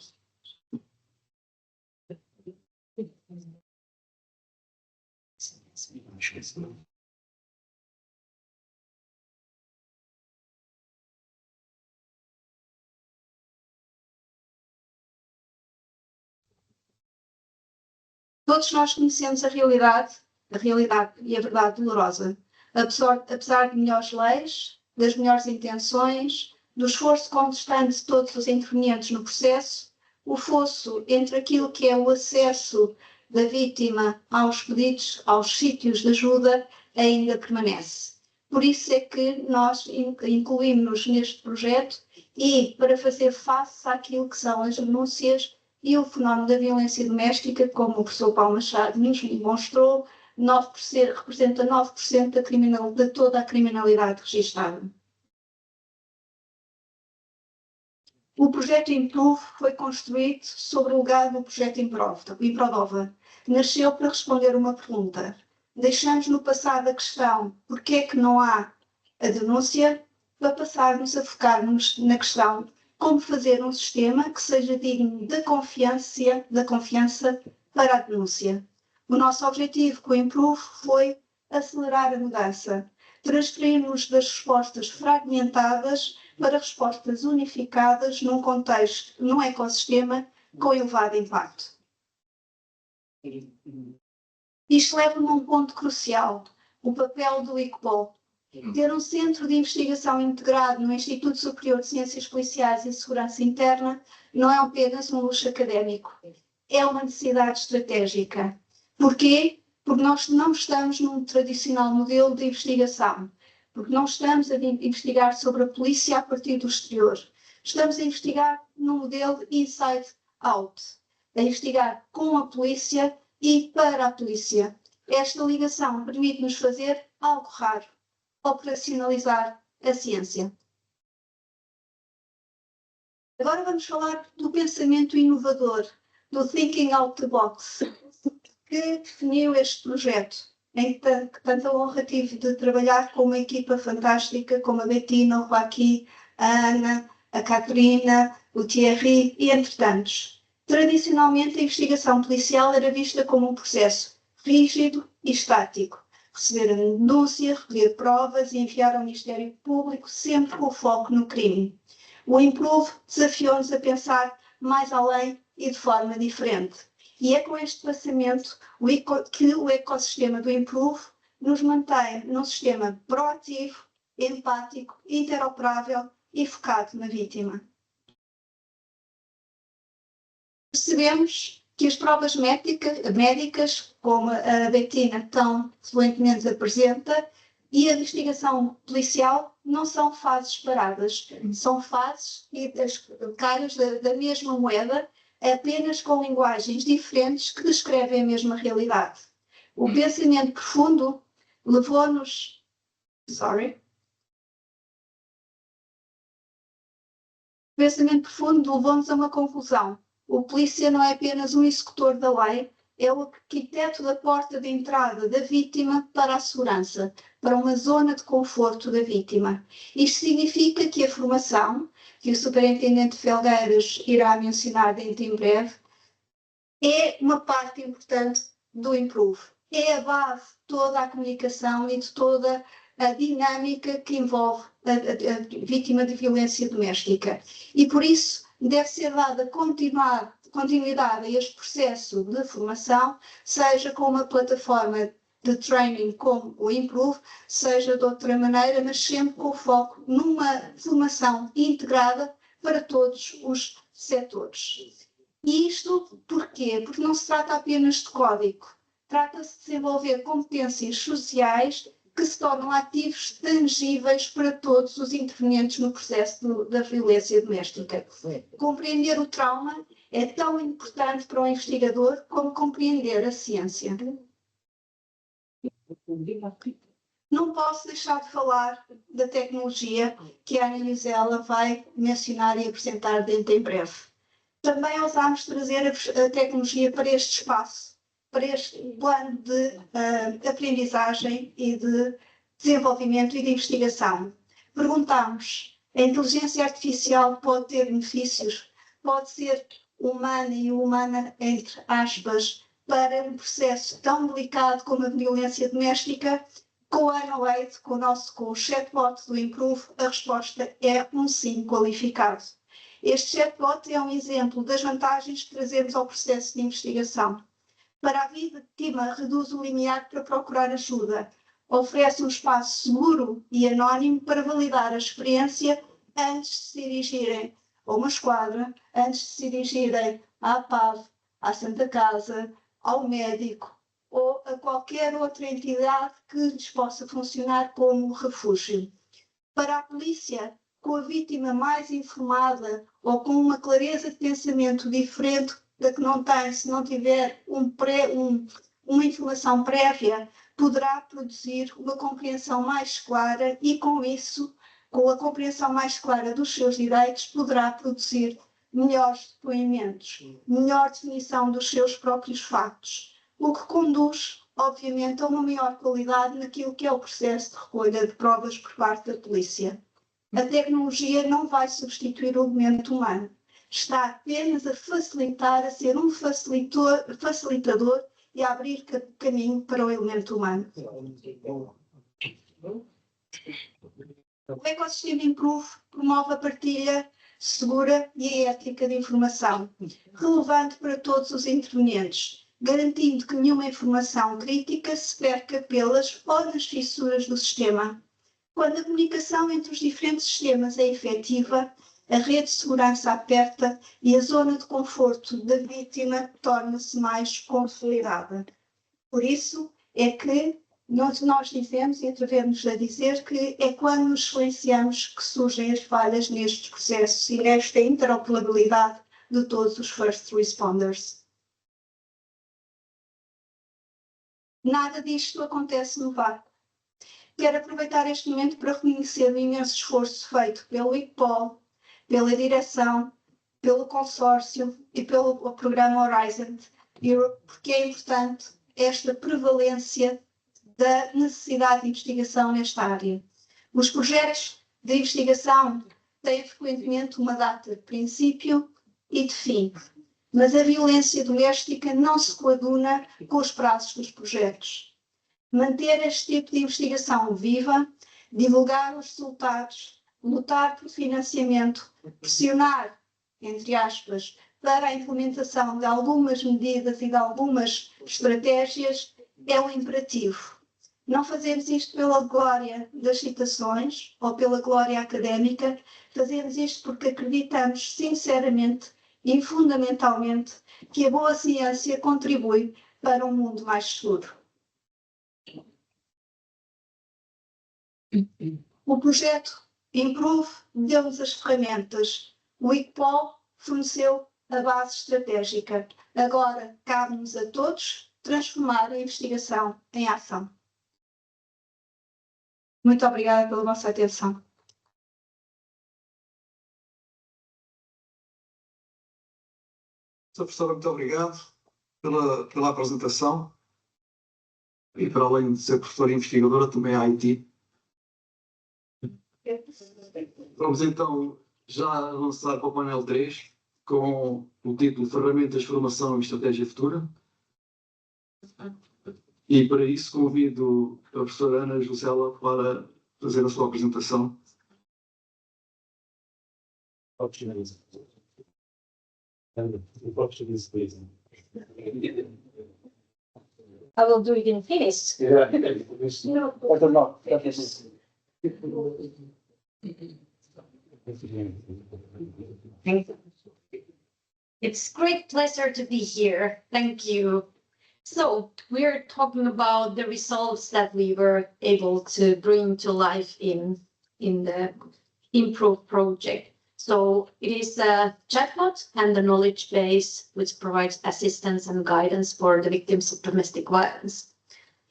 Todos nós conhecemos a realidade e a verdade dolorosa. Apesar de melhores leis, das melhores intenções, do esforço constante de todos os intervenientes no processo, o fosso entre aquilo que é o acesso da vítima aos pedidos, aos sítios de ajuda, ainda permanece. Por isso é que nós incluímos-nos neste projeto e para fazer face àquilo que são as denúncias e o fenómeno da violência doméstica, como o professor Paulo Machado nos demonstrou, representa 9% de toda a criminalidade registada. O projeto Improve foi construído sobre o legado do projeto Improdova. Nasceu para responder uma pergunta. Deixamos no passado a questão porquê é que não há a denúncia, para passarmos a focar-nos na questão como fazer um sistema que seja digno da confiança para a denúncia. O nosso objetivo com o Improve foi acelerar a mudança, transferir-nos das respostas fragmentadas para respostas unificadas num contexto, num ecossistema com elevado impacto. Isto leva-me a um ponto crucial, o papel do ICPOL. Ter um centro de investigação integrado no Instituto Superior de Ciências Policiais e Segurança Interna não é apenas um luxo académico, é uma necessidade estratégica. Porquê? Porque nós não estamos num tradicional modelo de investigação, porque não estamos a investigar sobre a polícia a partir do exterior. Estamos a investigar num modelo inside out, a investigar com a polícia e para a polícia. Esta ligação permite-nos fazer algo raro, operacionalizar a ciência. Agora vamos falar do pensamento inovador, do thinking out the box, que definiu este projeto, em que tanta honra tive de trabalhar com uma equipa fantástica, como a Bettina, o Joaquim, a Ana, a Catarina, o Thierry e entre tantos. Tradicionalmente, a investigação policial era vista como um processo rígido e estático. Receber a denúncia, recolher provas e enviar ao Ministério Público, sempre com foco no crime. O Improve desafiou-nos a pensar mais além e de forma diferente. E é com este pensamento que o ecossistema do Improve nos mantém num sistema proativo, empático, interoperável e focado na vítima. Percebemos que as provas médicas, como a Bettina tão fluentemente apresenta, e a investigação policial não são fases separadas, são fases e as caras da mesma moeda, apenas com linguagens diferentes que descrevem a mesma realidade. O pensamento profundo levou-nos... O pensamento profundo levou-nos a uma conclusão. O polícia não é apenas um executor da lei, é o arquiteto da porta de entrada da vítima para a segurança, para uma zona de conforto da vítima. Isto significa que a formação, que o superintendente Felgueiras irá mencionar dentro em breve, é uma parte importante do Improve. É a base de toda a comunicação e de toda a dinâmica que envolve a vítima de violência doméstica. E por isso deve ser dada continuidade a este processo de formação, seja com uma plataforma de training como o Improve, seja de outra maneira, mas sempre com foco numa formação integrada para todos os setores. E isto porquê? Porque não se trata apenas de código. Trata-se de desenvolver competências sociais que se tornam ativos tangíveis para todos os intervenientes no processo da violência doméstica. Compreender o trauma é tão importante para o investigador como compreender a ciência. Não posso deixar de falar da tecnologia que a Ana Isela vai mencionar e apresentar dentro em breve. Também ousámos trazer a tecnologia para este espaço, para este plano de aprendizagem e de desenvolvimento e de investigação. Perguntámos, a inteligência artificial pode ter benefícios? Pode ser humana e humana, entre aspas, para um processo tão delicado como a violência doméstica? Com a Ana Leite, com o chatbot do Improve, a resposta é um sim qualificado. Este chatbot é um exemplo das vantagens que trazemos ao processo de investigação. Para a vítima, reduz o limiar para procurar ajuda, oferece um espaço seguro e anónimo para validar a experiência antes de se dirigirem a uma esquadra, antes de se dirigirem à PAV, à Santa Casa, ao médico ou a qualquer outra entidade que lhes possa funcionar como refúgio. Para a polícia, com a vítima mais informada ou com uma clareza de pensamento diferente da que não tem, se não tiver uma informação prévia, poderá produzir uma compreensão mais clara e, com isso, com a compreensão mais clara dos seus direitos, poderá produzir melhores depoimentos, melhor definição dos seus próprios factos, o que conduz, obviamente, a uma maior qualidade naquilo que é o processo de recolha de provas por parte da polícia. A tecnologia não vai substituir o elemento humano. Está apenas a facilitar, a ser um facilitador e a abrir caminho para o elemento humano. O ecossistema Improve promove a partilha segura e a ética de informação, relevante para todos os intervenientes, garantindo que nenhuma informação crítica se perca pelas ou nas fissuras do sistema. Quando a comunicação entre os diferentes sistemas é efetiva, a rede de segurança aperta e a zona de conforto da vítima torna-se mais consolidada. Por isso é que nós dizemos e atrevemos a dizer que é quando nos silenciamos que surgem as falhas nestes processos e nesta interoperabilidade de todos os first responders. Nada disto acontece no vácuo. Quero aproveitar este momento para reconhecer o imenso esforço feito pelo ICPOL, pela direção, pelo consórcio e pelo programa Horizon Europe, porque é importante esta prevalência da necessidade de investigação nesta área. Os projetos de investigação têm frequentemente uma data de princípio e de fim, mas a violência doméstica não se coaduna com os prazos dos projetos. Manter este tipo de investigação viva, divulgar os resultados, lutar por financiamento, pressionar, entre aspas, para a implementação de algumas medidas e de algumas estratégias é um imperativo. Não fazemos isto pela glória das citações ou pela glória académica, fazemos isto porque acreditamos sinceramente e fundamentalmente que a boa ciência contribui para um mundo mais seguro. O projeto Improve deu-nos as ferramentas. O ICPOL forneceu a base estratégica. Agora cabe-nos a todos transformar a investigação em ação. Muito obrigada pela vossa atenção. Sra. Professora, muito obrigado pela apresentação e, para além de ser professora e investigadora, também é IT. Vamos então já avançar para o painel 3, com o título Ferramentas de Formação e Estratégia Futura. E para isso convido a professora Ana Juscela para fazer a sua apresentação. I will do it in Finnish. It's great pleasure to be here. Thank you. So we're talking about the results that we were able to bring to life in the Improve project. So it is a chatbot and a knowledge base which provides assistance and guidance for the victims of domestic violence.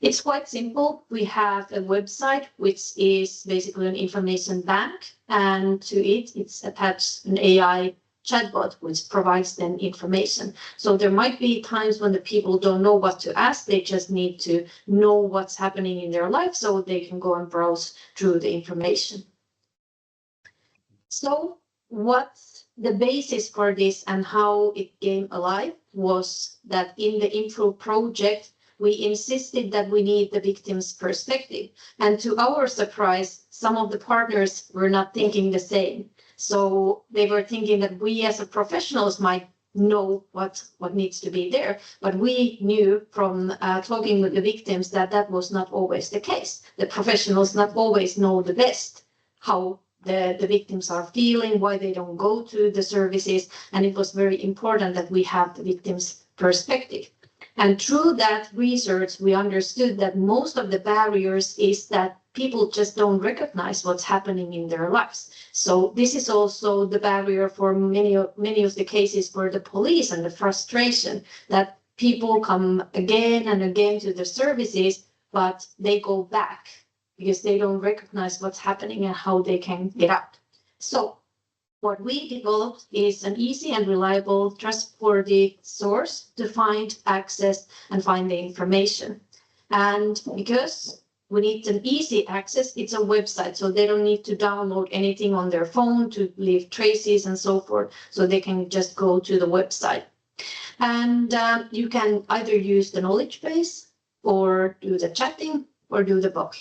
It's quite simple. We have a website which is basically an information bank, and to it it's attached an AI chatbot which provides them information. So there might be times when the people don't know what to ask. They just need to know what's happening in their life so they can go and browse through the information. So what's the basis for this and how it came alive was that in the Improve project, we insisted that we need the victim's perspective. And to our surprise, some of the partners were not thinking the same. So they were thinking that we as a professionals might know what needs to be there. But we knew from talking with the victims that that was not always the case. The professionals not always know the best how the victims are feeling, why they don't go to the services. And it was very important that we have the victim's perspective. And through that research, we understood that most of the barriers is that people just don't recognize what's happening in their lives. So this is also the barrier for many of the cases for the police, and the frustration that people come again and again to the services, but they go back because they don't recognize what's happening and how they can get out. So what we developed is an easy and reliable, trustworthy source to find, access, and find the information. And because we need an easy access, it's a website, so they don't need to download anything on their phone to leave traces and so forth, so they can just go to the website. And you can either use the knowledge base, or do the chatting, or do the book.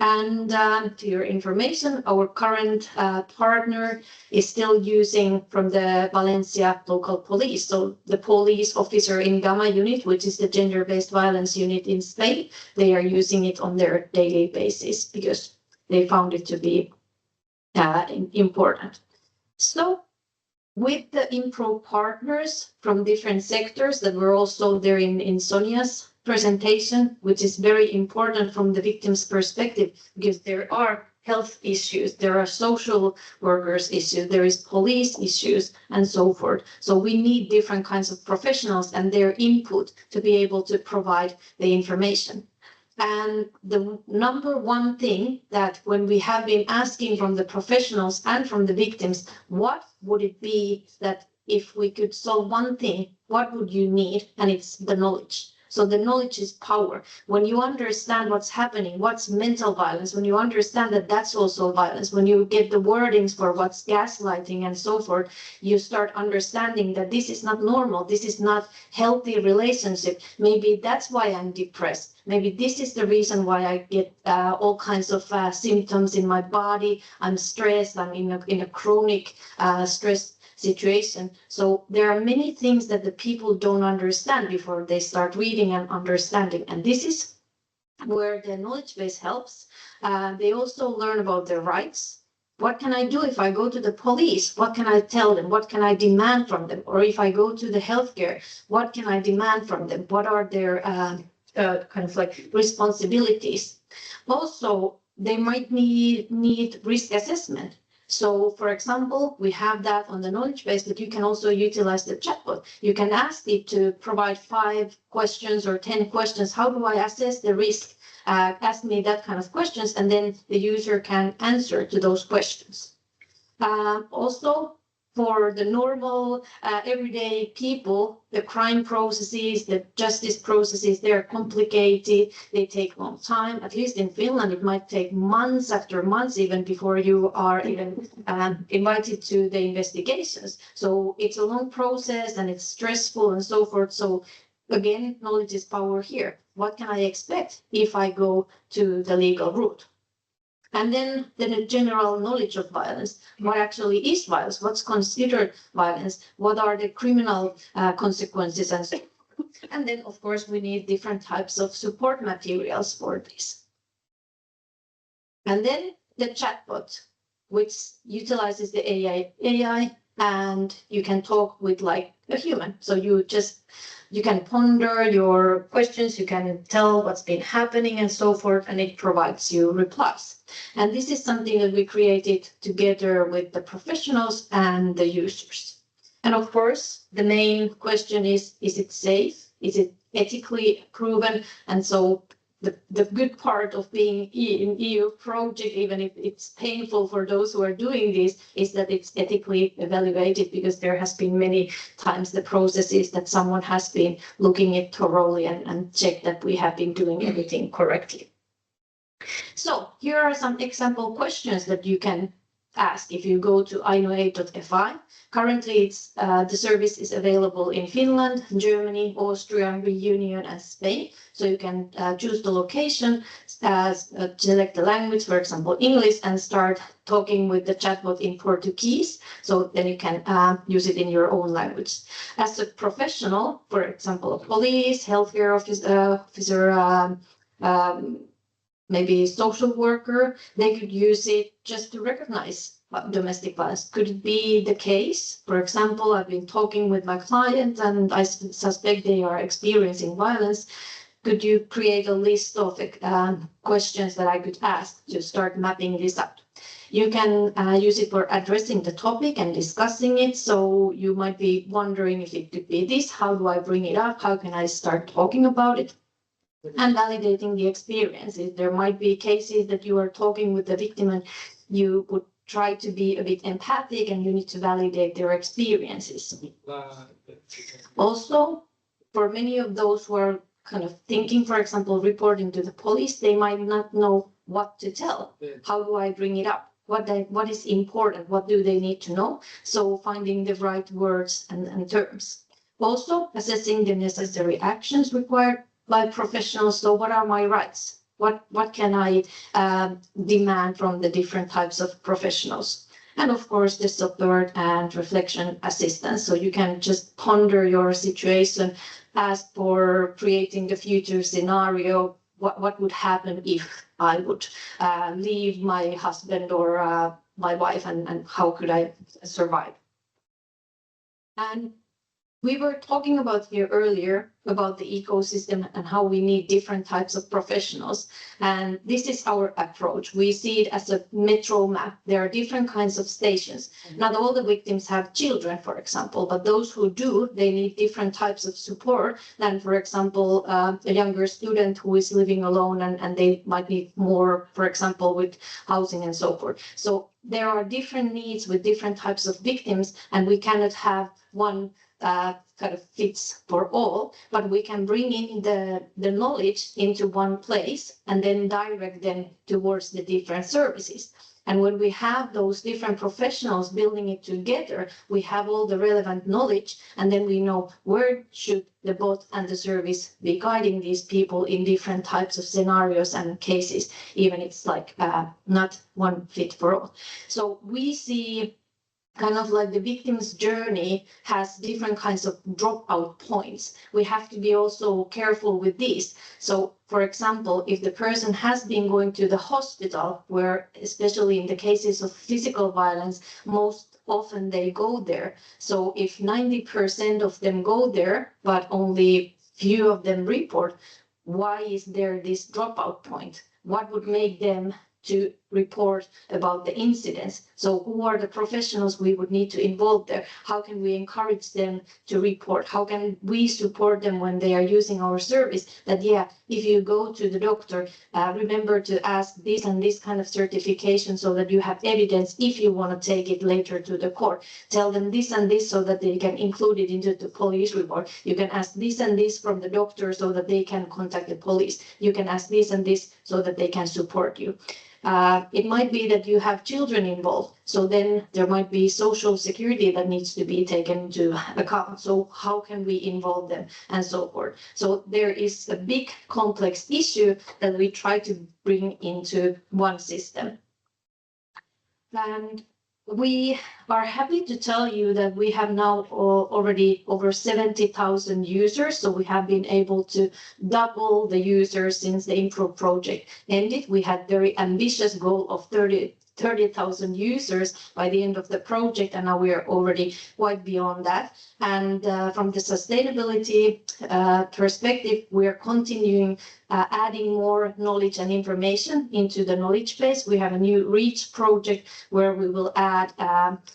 And to your information, our current partner is still using from the Valencia local police. So the police officer in Gamma unit, which is the gender-based violence unit in Spain, they are using it on their daily basis because they found it to be important. So with the Improve partners from different sectors that were also there in Sonia's presentation, which is very important from the victim's perspective, because there are health issues, there are social workers issues, there is police issues, and so forth. So we need different kinds of professionals and their input to be able to provide the information. And the number one thing that when we have been asking from the professionals and from the victims, what would it be that if we could solve one thing, what would you need? And it's the knowledge. So the knowledge is power. When you understand what's happening, what's mental violence, when you understand that that's also violence, when you get the wordings for what's gaslighting and so forth, you start understanding that this is not normal, this is not healthy relationship. Maybe that's why I'm depressed. Maybe this is the reason why I get all kinds of symptoms in my body. I'm stressed, I'm in a chronic stress situation. So there are many things that the people don't understand before they start reading and understanding. And this is where the knowledge base helps. They also learn about their rights. What can I do if I go to the police? What can I tell them? What can I demand from them? Or if I go to the healthcare, what can I demand from them? What are their kind of like responsibilities? Also, they might need risk assessment. So, for example, we have that on the knowledge base, but you can also utilize the chatbot. You can ask it to provide 5 questions or 10 questions. How do I assess the risk? Ask me that kind of questions, and then the user can answer to those questions. Also, for the normal everyday people, the crime processes, the justice processes, they're complicated, they take long time. At least in Finland, it might take months after months even before you are even invited to the investigations. So it's a long process and it's stressful and so forth. So again, knowledge is power here. What can I expect if I go to the legal route? And then the general knowledge of violence. What actually is violence? What's considered violence? What are the criminal consequences? And so, and then, of course, we need different types of support materials for this. And then the chatbot, which utilizes the AI and you can talk with like a human. So you can ponder your questions, you can tell what's been happening and so forth, and it provides you replies. And this is something that we created together with the professionals and the users. And of course, the main question is it safe? Is it ethically proven? And so the good part of being in EU project, even if it's painful for those who are doing this, is that it's ethically evaluated, because there has been many times the processes that someone has been looking at thoroughly and checked that we have been doing everything correctly. So here are some example questions that you can ask if you go to ainoa.fi. Currently, the service is available in Finland, Germany, Austria, Reunion, and Spain. So you can choose the location, select the language, for example, English, and start talking with the chatbot in Portuguese. So then you can use it in your own language. As a professional, for example, a police, healthcare officer, maybe social worker, they could use it just to recognize domestic violence. Could it be the case? For example, I've been talking with my client and I suspect they are experiencing violence. Could you create a list of questions that I could ask to start mapping this out? You can use it for addressing the topic and discussing it. So you might be wondering if it could be this, how do I bring it up? How can I start talking about it? And validating the experiences. There might be cases that you are talking with the victim and you would try to be a bit empathic and you need to validate their experiences. Also, for many of those who are kind of thinking, for example, reporting to the police, they might not know what to tell. How do I bring it up? What is important? What do they need to know? So finding the right words and terms. Also, assessing the necessary actions required by professionals. So what are my rights? What can I demand from the different types of professionals? And of course, the support and reflection assistance. So you can just ponder your situation, ask for creating the future scenario. What would happen if I would leave my husband or my wife, and how could I survive? And we were talking about here earlier about the ecosystem and how we need different types of professionals. And this is our approach. We see it as a metro map. There are different kinds of stations. Not all the victims have children, for example, but those who do, they need different types of support than, for example, a younger student who is living alone and they might need more, for example, with housing and so forth. So there are different needs with different types of victims, and we cannot have one kind of fits for all, but we can bring in the knowledge into one place and then direct them towards the different services. And when we have those different professionals building it together, we have all the relevant knowledge, and then we know where should the bot and the service be guiding these people in different types of scenarios and cases, even it's like not one fit for all. So we see kind of like the victim's journey has different kinds of dropout points. We have to be also careful with these. So, for example, if the person has been going to the hospital, where especially in the cases of physical violence, most often they go there. So if 90% of them go there, but only few of them report, why is there this dropout point? What would make them to report about the incidents? So who are the professionals we would need to involve there? How can we encourage them to report? How can we support them when they are using our service? That, yeah, if you go to the doctor, remember to ask this and this kind of certification so that you have evidence if you want to take it later to the court. Tell them this and this so that they can include it into the police report. You can ask this and this from the doctor so that they can contact the police. You can ask this and this so that they can support you. It might be that you have children involved, so then there might be social security that needs to be taken into account. So how can we involve them and so forth? So there is a big complex issue that we try to bring into one system. And we are happy to tell you that we have now already over 70,000 users. So we have been able to double the users since the Improve project ended. We had very ambitious goal of 30,000 users by the end of the project, and now we are already quite beyond that. And from the sustainability perspective, we are continuing adding more knowledge and information into the knowledge base. We have a new REACH project where we will add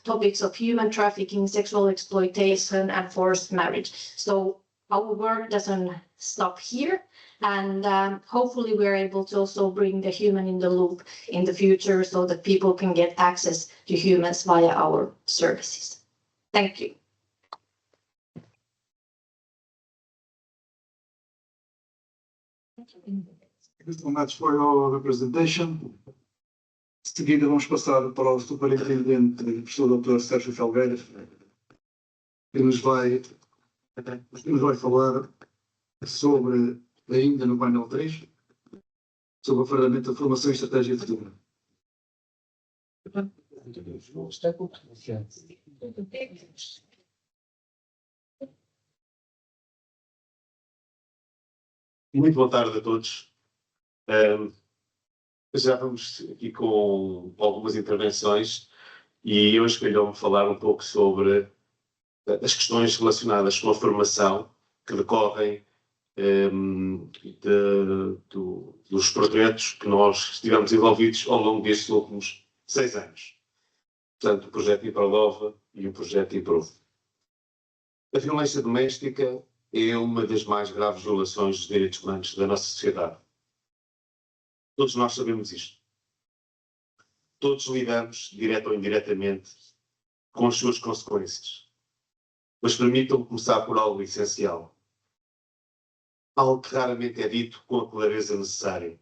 topics of human trafficking, sexual exploitation, and forced marriage. So our work doesn't stop here. And hopefully we're able to also bring the human in the loop in the future so that people can get access to humans via our services. Thank you. Este momento foi a representation. De seguida vamos passar para o superintendente, o professor Dr. Sérgio Felgueiras, que nos vai falar sobre, ainda no painel 3, sobre a ferramenta de formação e estratégia futura. Muito boa tarde a todos. Já vamos aqui com algumas intervenções e hoje calhou-me falar um pouco sobre as questões relacionadas com a formação que decorrem dos projetos que nós estivemos envolvidos ao longo destes últimos 6 anos. Portanto, o projeto Improdova e o projeto Improve. A violência doméstica é uma das mais graves violações dos direitos humanos da nossa sociedade. Todos nós sabemos isto. Todos lidamos, direto ou indiretamente, com as suas consequências. Mas permitam-me começar por algo essencial. Algo que raramente é dito com a clareza necessária.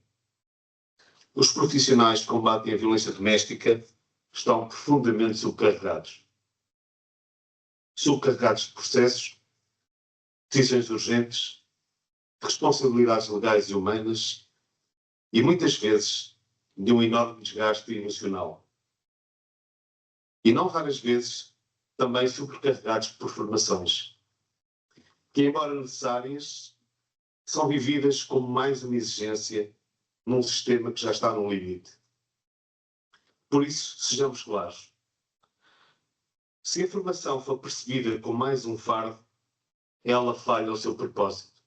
Os profissionais que combatem a violência doméstica estão profundamente subcarregados. Subcarregados de processos, decisões urgentes, responsabilidades legais e humanas e muitas vezes de um enorme desgaste emocional. E não raras vezes também sobrecarregados por formações, que, embora necessárias, são vividas como mais uma exigência num sistema que já está no limite. Por isso, sejamos claros. Se a formação for percebida como mais um fardo, ela falha ao seu propósito.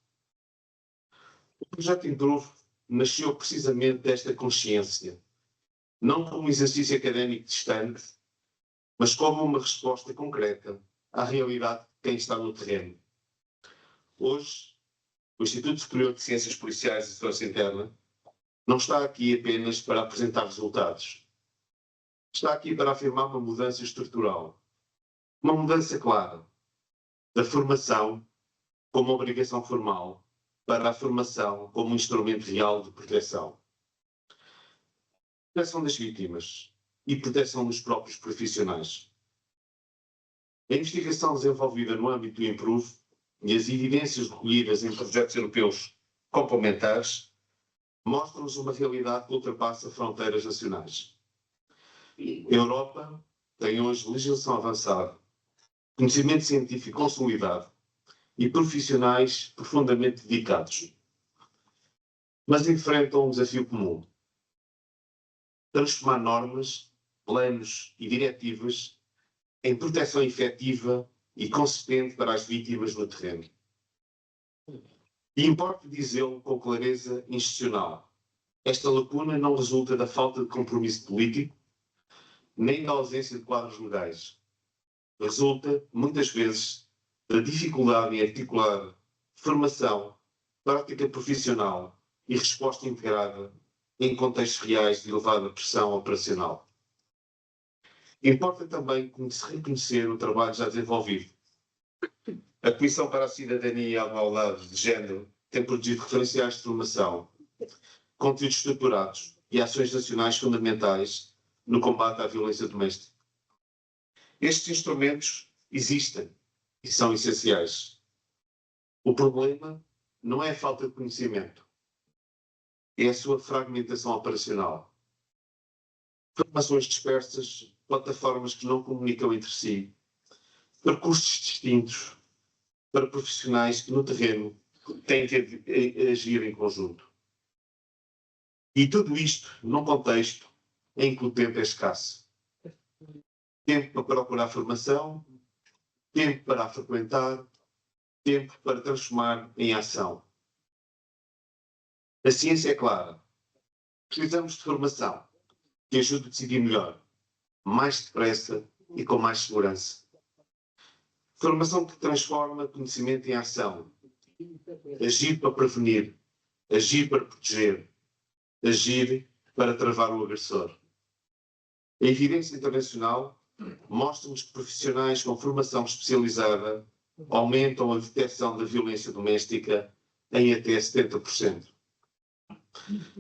O projeto Improve nasceu precisamente desta consciência, não como um exercício académico distante, mas como uma resposta concreta à realidade de quem está no terreno. Hoje, o Instituto Superior de Ciências Policiais e Segurança Interna não está aqui apenas para apresentar resultados. Está aqui para afirmar uma mudança estrutural, uma mudança clara da formação como obrigação formal para a formação como um instrumento real de proteção. Proteção das vítimas e proteção dos próprios profissionais. A investigação desenvolvida no âmbito do Improve e as evidências recolhidas em projetos europeus complementares mostram-nos uma realidade que ultrapassa fronteiras nacionais. A Europa tem hoje legislação avançada, conhecimento científico consolidado e profissionais profundamente dedicados. Mas enfrentam um desafio comum: transformar normas, planos e diretivas em proteção efetiva e consistente para as vítimas no terreno. E importa dizê-lo com clareza institucional. Esta lacuna não resulta da falta de compromisso político, nem da ausência de quadros legais. Resulta, muitas vezes, da dificuldade em articular formação, prática profissional e resposta integrada em contextos reais de elevada pressão operacional. Importa também reconhecer o trabalho já desenvolvido. A Comissão para a Cidadania e a Igualdade de Género tem produzido referenciais de formação, conteúdos estruturados e ações nacionais fundamentais no combate à violência doméstica. Estes instrumentos existem e são essenciais. O problema não é a falta de conhecimento, é a sua fragmentação operacional. Formações dispersas, plataformas que não comunicam entre si, percursos distintos para profissionais que no terreno têm que agir em conjunto. E tudo isto num contexto em que o tempo é escasso. Tempo para procurar formação, tempo para a frequentar, tempo para transformar em ação. A ciência é clara. Precisamos de formação que ajude a decidir melhor, mais depressa e com mais segurança. Formação que transforma conhecimento em ação. Agir para prevenir, agir para proteger, agir para travar o agressor. A evidência internacional mostra-nos que profissionais com formação especializada aumentam a detecção da violência doméstica em até 70%.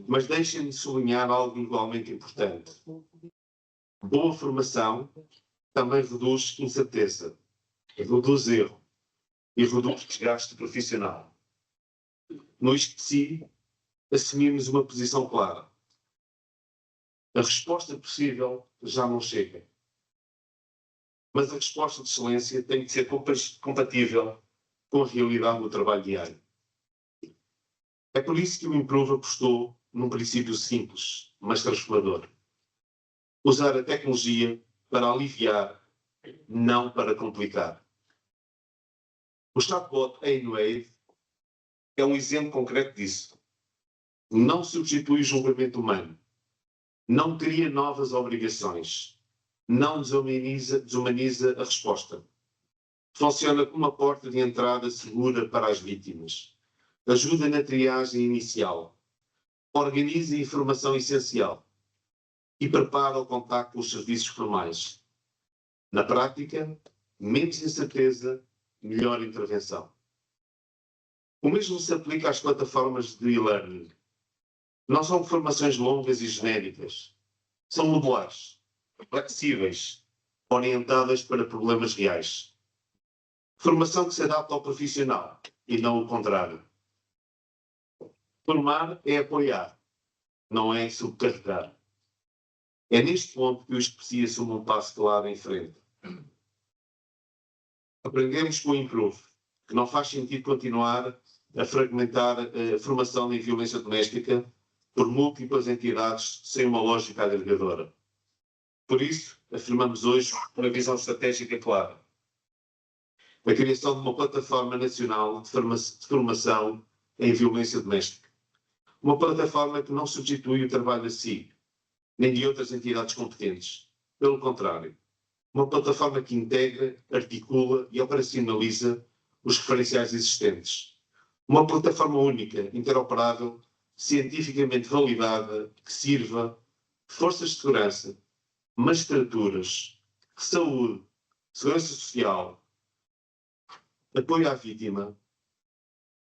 Mas deixem-me sublinhar algo igualmente importante. Boa formação também reduz incerteza, reduz erro e reduz desgaste profissional. No ISCTE, assumimos uma posição clara. A resposta possível já não chega. Mas a resposta de excelência tem de ser compatível com a realidade do trabalho diário. É por isso que o Improve apostou num princípio simples, mas transformador. Usar a tecnologia para aliviar, não para complicar. O chatbot Ainwave é um exemplo concreto disso. Não substitui o julgamento humano. Não cria novas obrigações. Não desumaniza a resposta. Funciona como uma porta de entrada segura para as vítimas. Ajuda na triagem inicial. Organiza a informação essencial. E prepara o contacto com os serviços formais. Na prática, menos incerteza, melhor intervenção. O mesmo se aplica às plataformas de e-learning. Não são formações longas e genéricas. São modulares, flexíveis, orientadas para problemas reais. Formação que se adapta ao profissional e não o contrário. Formar é apoiar, não é subcarregar. É neste ponto que o ISCTE assume um passo claro em frente. Aprendemos com o Improve que não faz sentido continuar a fragmentar a formação em violência doméstica por múltiplas entidades sem uma lógica agregadora. Por isso, afirmamos hoje uma visão estratégica clara. A criação de uma plataforma nacional de formação em violência doméstica. Uma plataforma que não substitui o trabalho da SIG, nem de outras entidades competentes. Pelo contrário, uma plataforma que integra, articula e operacionaliza os referenciais existentes. Uma plataforma única, interoperável, cientificamente validada, que sirva forças de segurança, magistraturas, saúde, segurança social, apoio à vítima.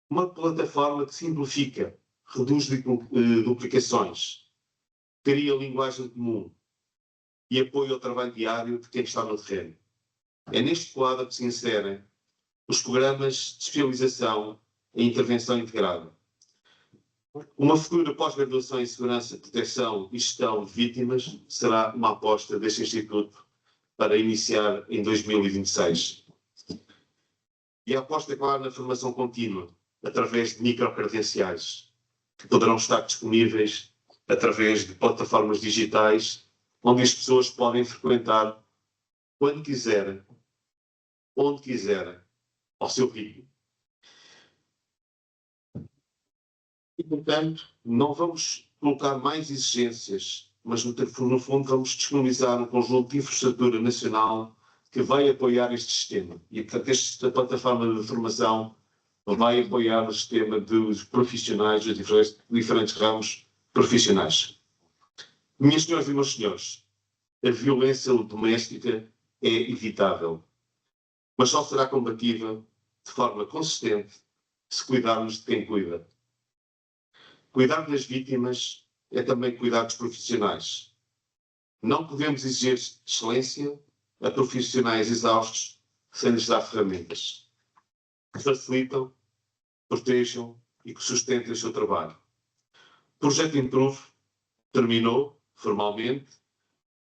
Uma plataforma que simplifica, reduz duplicações, cria linguagem comum e apoio ao trabalho diário de quem está no terreno. É neste quadro que se inserem os programas de especialização e intervenção integrada. Uma futura pós-graduação em Segurança, Proteção e Gestão de Vítimas será uma aposta deste Instituto para iniciar em 2026. E a aposta é clara na formação contínua, através de microcredenciais, que poderão estar disponíveis através de plataformas digitais, onde as pessoas podem frequentar quando quiserem, onde quiserem, ao seu ritmo. E, portanto, não vamos colocar mais exigências, mas, no fundo, vamos disponibilizar um conjunto de infraestrutura nacional que vai apoiar este sistema. E, portanto, esta plataforma de formação vai apoiar o sistema dos profissionais, dos diferentes ramos profissionais. Minhas senhoras e meus senhores, a violência doméstica é evitável, mas só será combatível de forma consistente se cuidarmos de quem cuida. Cuidar das vítimas é também cuidar dos profissionais. Não podemos exigir excelência a profissionais exaustos sem lhes dar ferramentas que facilitam, protejam e que sustentem o seu trabalho. O projeto Improve terminou formalmente,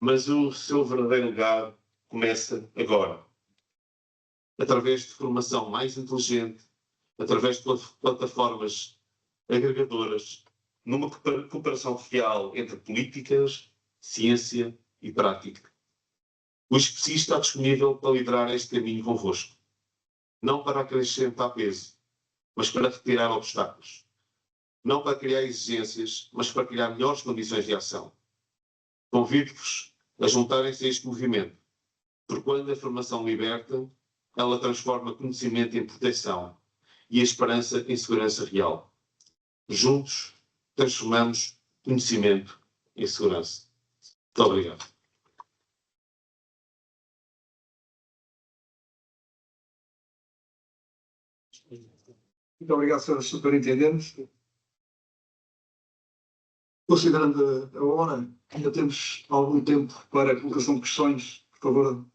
mas o seu verdadeiro legado começa agora. Através de formação mais inteligente, através de plataformas agregadoras, numa cooperação real entre políticas, ciência e prática. O ISPSI está disponível para liderar este caminho convosco, não para acrescentar peso, mas para retirar obstáculos. Não para criar exigências, mas para criar melhores condições de ação. Convido-vos a juntarem-se a este movimento, porque quando a formação liberta, ela transforma conhecimento em proteção e a esperança em segurança real. Juntos, transformamos conhecimento em segurança. Muito obrigado. Muito obrigado, senhores superintendentes. Considerando a hora, ainda temos algum tempo para a colocação de questões. Por favor,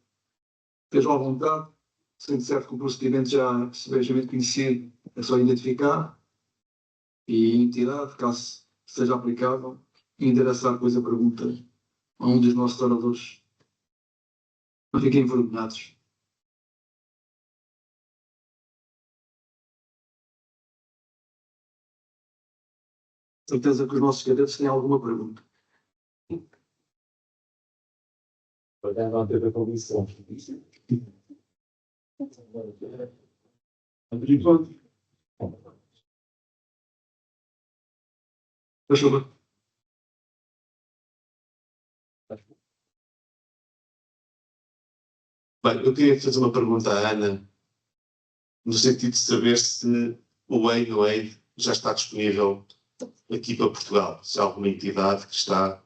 estejam à vontade. Sendo certo que o procedimento já é sebejamente conhecido, é só identificar e a entidade, caso seja aplicável, e endereçar depois a pergunta a um dos nossos oradores. Não fiquem envergonhados. Certeza que os nossos cadetes têm alguma pergunta. Não teve a comissão. Faz favor. Bem, eu queria fazer uma pergunta à Ana, no sentido de saber se o Aid já está disponível aqui para Portugal, se há alguma entidade que está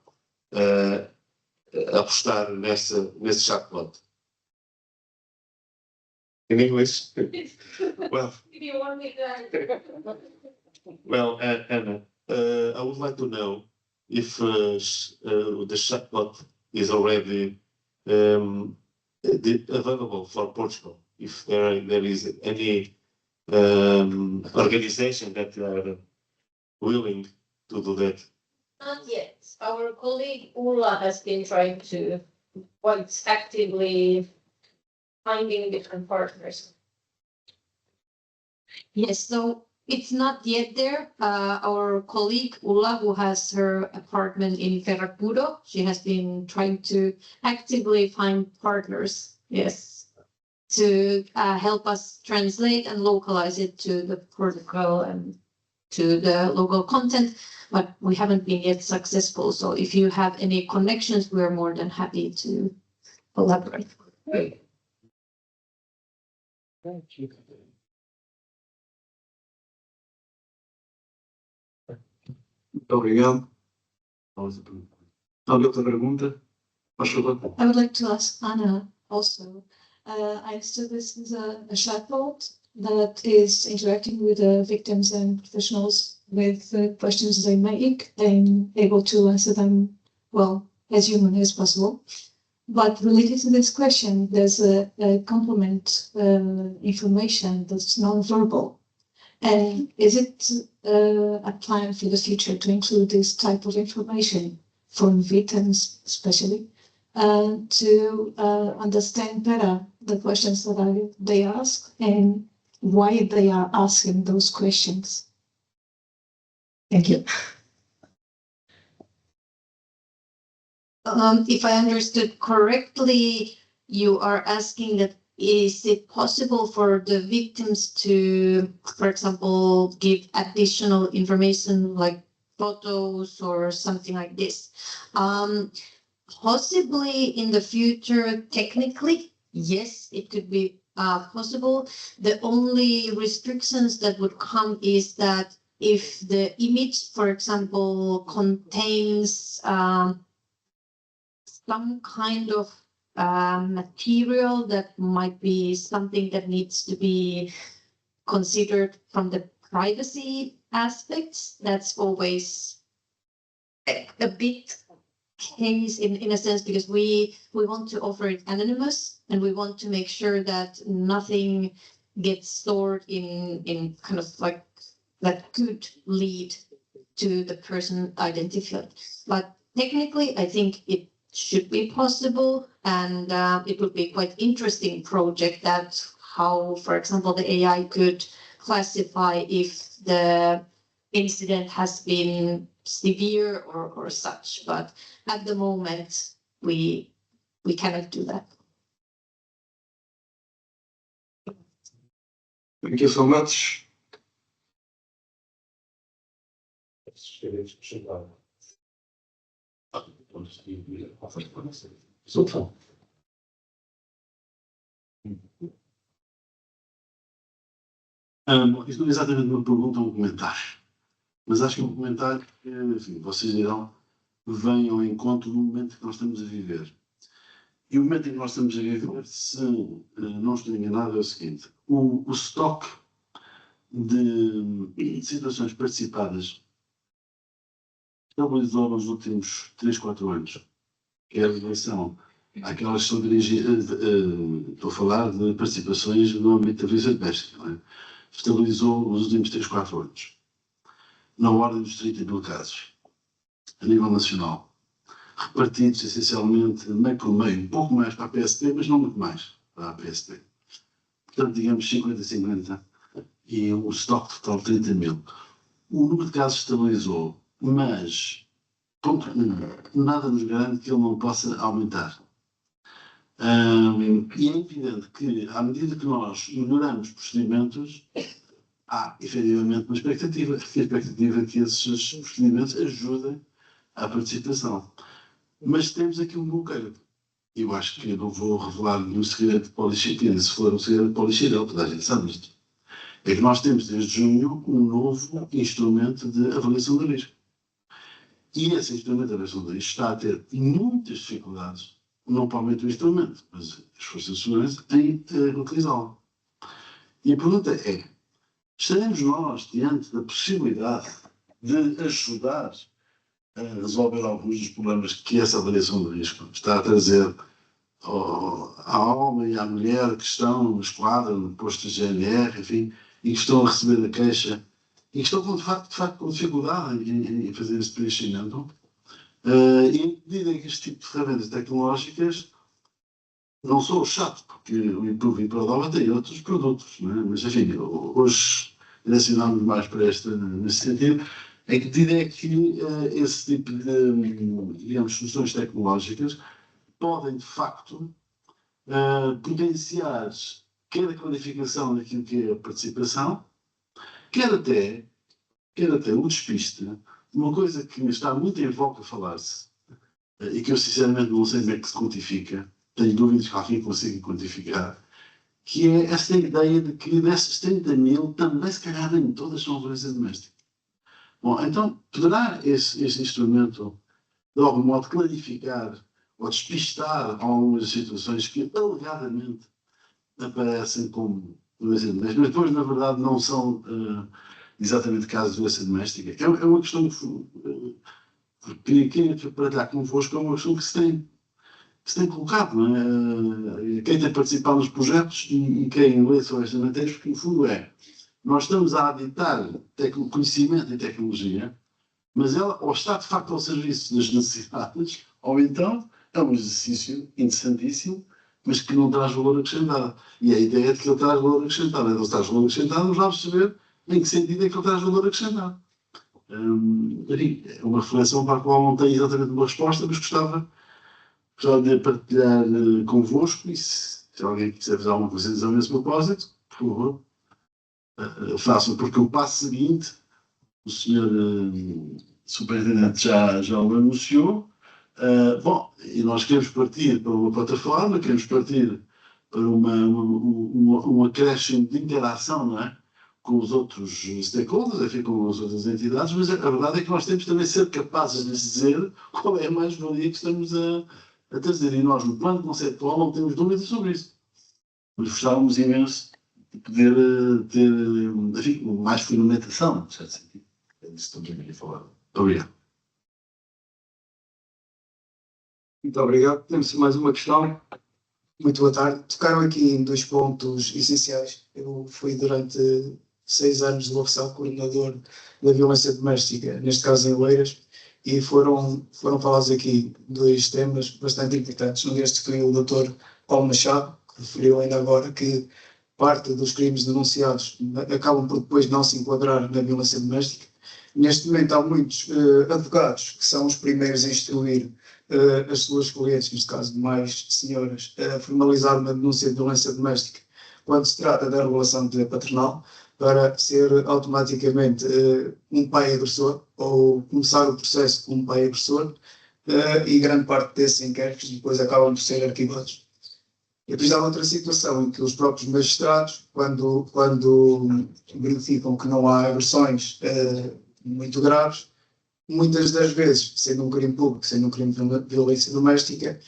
a apostar nesse chatbot. In English? Well, Anna, I would like to know if the chatbot is already available for Portugal. If there is any organization that are willing to do that. Not yet. Our colleague Ulla has been trying to quite actively finding different partners. Yes, so it's not yet there. Our colleague Ulla, who has her apartment in Ferracudo, she has been trying to actively find partners, yes, to help us translate and localize it to the protocol and to the local content, but we haven't been yet successful. So if you have any connections, we're more than happy to collaborate. Great. Muito obrigado. Alguém outra pergunta? Faz favor. I would like to ask Anna also. I understood this is a chatbot that is interacting with the victims and professionals with the questions they make and able to answer them, well, as humanly as possible. But related to this question, there's a complement information that's non-verbal. And is it a plan for the future to include this type of information for victims especially, to understand better the questions that they ask and why they are asking those questions? Thank you. If I understood correctly, you are asking that is it possible for the victims to, for example, give additional information like photos or something like this? Possibly in the future, technically, yes, it could be possible. The only restrictions that would come is that if the image, for example, contains some kind of material that might be something that needs to be considered from the privacy aspects, that's always a bit case in a sense, because we want to offer it anonymous and we want to make sure that nothing gets stored in kind of like that could lead to the person identified. But technically, I think it should be possible, and it would be quite interesting project that how, for example, the AI could classify if the incident has been severe or such. But at the moment, we cannot do that. Thank you so much. Bom, isto não é exatamente uma pergunta, é um comentário. Mas acho que é um comentário que, enfim, vocês dirão, vem ao encontro do momento que nós estamos a viver. E o momento em que nós estamos a viver, se não estou enganado, é o seguinte: o estoque de situações participadas estabilizou nos últimos 3, 4 anos, que é a relação àquelas que são dirigidas, estou a falar de participações no âmbito da violência doméstica, não é? Estabilizou nos últimos 3, 4 anos, na ordem dos 30 mil casos, a nível nacional, repartidos essencialmente meio por meio, um pouco mais para a PSP, mas não muito mais para a PSP. Portanto, digamos 50-50 e o estoque total 30 mil. O número de casos estabilizou, mas, ponto 1, nada nos garante que ele não possa aumentar. E é evidente que, à medida que nós melhoramos procedimentos, há efetivamente uma expectativa. A expectativa é que esses procedimentos ajudem à participação. Mas temos aqui um bloqueio. Eu acho que eu não vou revelar nenhum segredo de Polichitine, se for um segredo de Polichidel, toda a gente sabe isto. É que nós temos desde junho um novo instrumento de avaliação de risco. E esse instrumento de avaliação de risco está a ter muitas dificuldades, não provavelmente o instrumento, mas as forças de segurança, em utilizá-lo. E a pergunta é: estaremos nós diante da possibilidade de ajudar a resolver alguns dos problemas que essa avaliação de risco está a trazer ao homem e à mulher que estão no esquadro, no posto de GNR, enfim, e que estão a receber a queixa e que estão de facto com dificuldade em fazer esse preenchimento? E em medida em que este tipo de ferramentas tecnológicas não sou chato, porque o Improve e Prodova tem outros produtos, não é? Mas enfim, hoje direcionamos mais para nesse sentido. Em que medida é que esse tipo de, digamos, soluções tecnológicas podem, de facto, potenciar quer a qualificação daquilo que é a participação, quer até o despiste, uma coisa que está muito em voga a falar-se, e que eu sinceramente não sei como é que se quantifica, tenho dúvidas que alguém consiga quantificar, que é esta ideia de que dessas 30 mil, também se calhar nem todas são violência doméstica. Bom, então, poderá esse instrumento, de algum modo, clarificar ou despistar algumas situações que, alegadamente, aparecem como violência doméstica, mas depois, na verdade, não são exatamente casos de violência doméstica? É uma questão que queria partilhar convosco, é uma questão que se tem colocado, não é? Quem tem participado nos projetos e quem lê sobre estas matérias, porque, no fundo, nós estamos a aditar conhecimento e tecnologia, mas ela ou está de facto ao serviço das necessidades, ou então é um exercício interessantíssimo, mas que não traz valor acrescentado. E a ideia é de que ele traz valor acrescentado. Ele traz valor acrescentado, vamos lá perceber em que sentido é que ele traz valor acrescentado. É uma reflexão para a qual não tenho exatamente uma resposta, mas gostava de partilhar convosco, e se alguém quiser fazer alguma coisa a esse propósito, por favor, façam, porque o passo seguinte, o senhor superintendente já o anunciou. Bom, e nós queremos partir para uma plataforma, queremos partir para um acréscimo de interação, não é? Com os outros stakeholders, enfim, com as outras entidades, mas a verdade é que nós temos também de ser capazes de dizer qual é a mais-valia que estamos a trazer. E nós, no plano conceptual, não temos dúvidas sobre isso. Mas gostávamos imenso de poder ter, enfim, mais fundamentação, no certo sentido. É disso que estamos aqui a falar. Muito obrigado. Muito obrigado. Temos mais uma questão. Muito boa tarde. Tocaram aqui em 2 pontos essenciais. Eu fui durante 6 anos de oficial coordenador da violência doméstica, neste caso em Oeiras, e foram falados aqui 2 temas bastante importantes. Um destes foi o Dr. Paulo Machado, que referiu ainda agora que parte dos crimes denunciados acabam por depois não se enquadrar na violência doméstica. Neste momento há muitos advogados que são os primeiros a instruir as suas clientes, neste caso mais senhoras, a formalizar uma denúncia de violência doméstica quando se trata da relação de paternal, para ser automaticamente um pai agressor ou começar o processo com um pai agressor, e grande parte desses inquéritos depois acabam por ser arquivados. E depois há outra situação em que os próprios magistrados, quando verificam que não há agressões muito graves, muitas das vezes, sendo um crime público, sendo um crime de violência doméstica,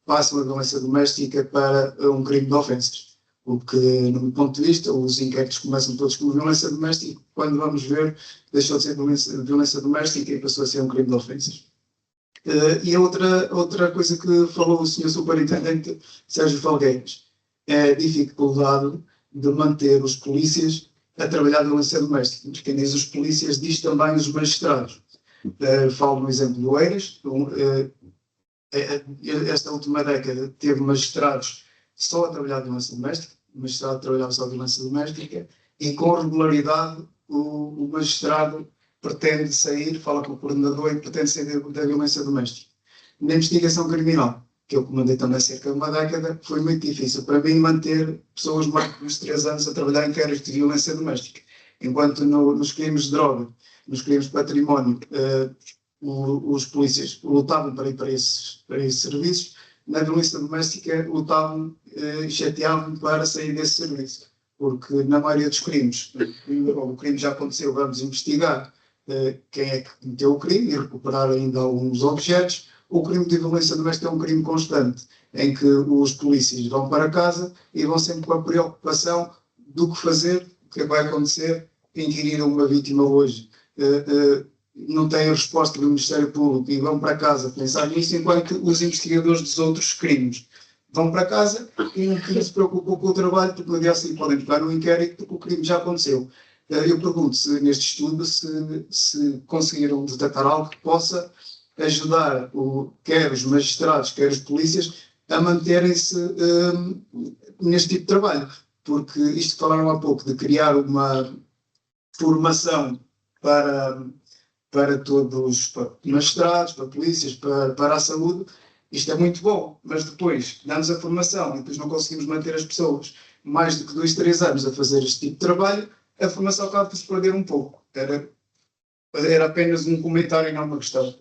passam a violência doméstica para um crime de ofensas. O que, no meu ponto de vista, os inquéritos começam todos com violência doméstica, quando vamos ver, deixou de ser violência doméstica e passou a ser um crime de ofensas. E outra coisa que falou o Sr. Superintendente Sérgio Falgueiras é a dificuldade de manter os polícias a trabalhar de violência doméstica. Mas quem diz os polícias diz também os magistrados. Falo no exemplo do Eiras. Esta última década teve magistrados só a trabalhar de violência doméstica, o magistrado trabalhava só de violência doméstica, e com regularidade o magistrado pretende sair, fala com o coordenador e pretende sair da violência doméstica. Na investigação criminal, que eu comandei também há cerca de uma década, foi muito difícil para mim manter pessoas mais de 3 anos a trabalhar em inquéritos de violência doméstica. Enquanto nos crimes de droga, nos crimes de património, os polícias lutavam para ir para esses serviços, na violência doméstica lutavam e chateavam para sair desse serviço. Porque na maioria dos crimes, o crime já aconteceu, vamos investigar quem é que cometeu o crime e recuperar ainda alguns objetos. O crime de violência doméstica é um crime constante, em que os polícias vão para casa e vão sempre com a preocupação do que fazer, o que vai acontecer, inquirir uma vítima hoje. Não têm a resposta do Ministério Público e vão para casa pensar nisso, enquanto os investigadores dos outros crimes vão para casa e não se preocupam com o trabalho, porque no dia seguinte podem pegar no inquérito porque o crime já aconteceu. Eu pergunto se neste estudo se conseguiram detectar algo que possa ajudar quer os magistrados, quer os polícias a manterem-se neste tipo de trabalho. Porque isto que falaram há pouco, de criar uma formação para todos, para magistrados, para polícias, para a saúde, isto é muito bom, mas depois damos a formação e depois não conseguimos manter as pessoas mais do que 2, 3 anos a fazer este tipo de trabalho, a formação acaba por se perder um pouco. Era apenas um comentário e não uma questão.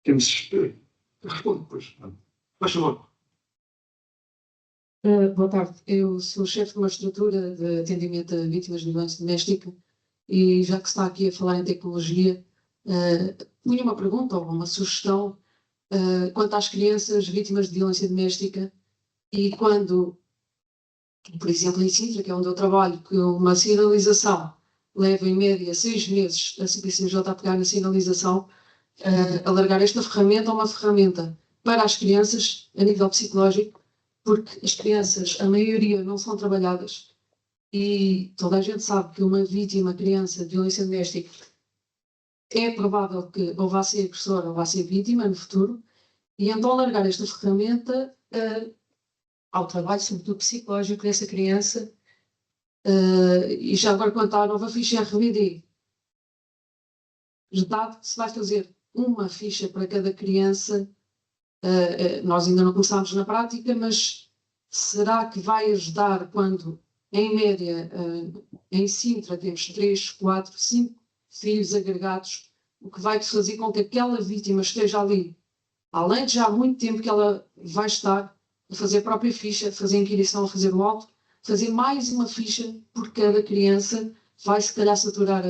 Temos. Responde, pois. Faz favor. Boa tarde, eu sou chefe de uma estrutura de atendimento a vítimas de violência doméstica e já que se está aqui a falar em tecnologia, tinha uma pergunta ou uma sugestão quanto às crianças vítimas de violência doméstica e quando, por exemplo, em Sintra, que é onde eu trabalho, que uma sinalização leva em média 6 meses a CPCJ a pegar na sinalização, alargar esta ferramenta a uma ferramenta para as crianças a nível psicológico, porque as crianças, a maioria, não são trabalhadas e toda a gente sabe que uma vítima, criança de violência doméstica, é provável que ou vá ser agressora ou vá ser vítima no futuro, e então alargar esta ferramenta ao trabalho, sobretudo psicológico, dessa criança. E já agora quanto à nova ficha RBD, dado que se vai fazer uma ficha para cada criança, nós ainda não começámos na prática, mas será que vai ajudar quando, em média, em Sintra temos 3, 4, 5 filhos agregados, o que vai fazer com que aquela vítima esteja ali, além de já há muito tempo que ela vai estar a fazer a própria ficha, a fazer a inquirição, a fazer o auto, fazer mais uma ficha por cada criança, vai se calhar saturar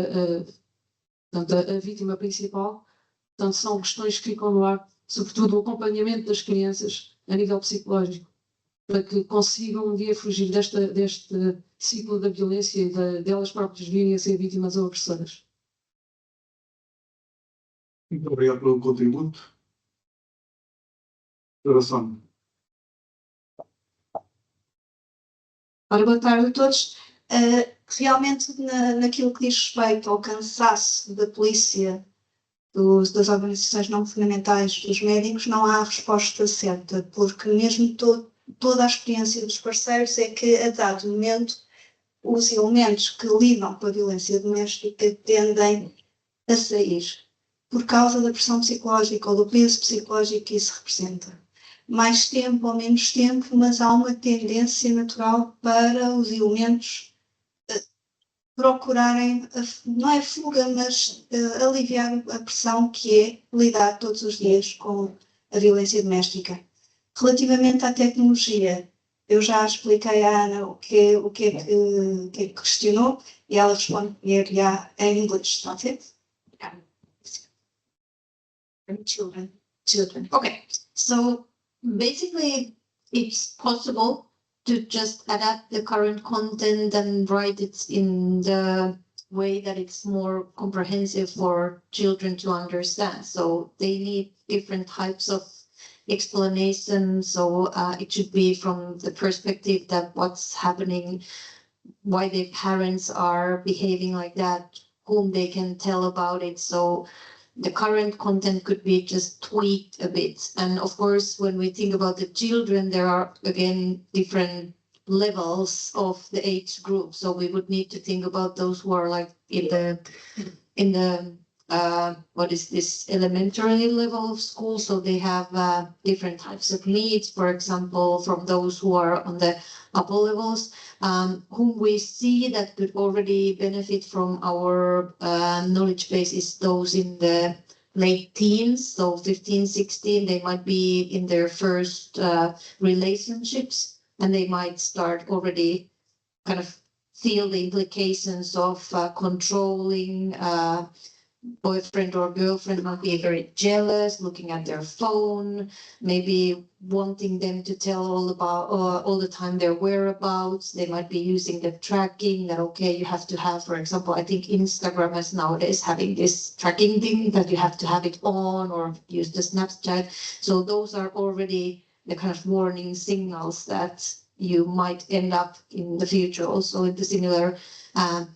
a vítima principal. Portanto, são questões que ficam no ar, sobretudo o acompanhamento das crianças a nível psicológico, para que consigam um dia fugir deste ciclo da violência e delas próprias virem a ser vítimas ou agressoras. Muito obrigado pelo contributo. Doutora Sónia. Ora, boa tarde a todos. Realmente, naquilo que diz respeito ao cansaço da polícia das organizações não governamentais, dos médicos, não há resposta certa, porque mesmo toda a experiência dos parceiros é que, a dado momento, os elementos que lidam com a violência doméstica tendem a sair por causa da pressão psicológica ou do peso psicológico que isso representa. Mais tempo ou menos tempo, mas há uma tendência natural para os elementos procurarem, não é fuga, mas aliviar a pressão que é lidar todos os dias com a violência doméstica. Relativamente à tecnologia, eu já expliquei à Ana o que é que questionou e ela responde em inglês, not it? Children. Okay, so basically it's possible to just adapt the current content and write it in the way that it's more comprehensive for children to understand. So they need different types of explanation. So it should be from the perspective that what's happening, why their parents are behaving like that, whom they can tell about it. So the current content could be just tweaked a bit. And of course, when we think about the children, there are again different levels of the age group. So we would need to think about those who are like in the what is this, elementary level of school. So they have different types of needs, for example, from those who are on the upper levels, whom we see that could already benefit from our knowledge base is those in the late teens, so 15, 16, they might be in their first relationships, and they might start already kind of feel the implications of controlling boyfriend or girlfriend, might be very jealous, looking at their phone, maybe wanting them to tell all the time their whereabouts. They might be using the tracking that, okay, you have to have, for example, I think Instagram is nowadays having this tracking thing that you have to have it on, or use the Snapchat. So those are already the kind of warning signals that you might end up in the future also in the similar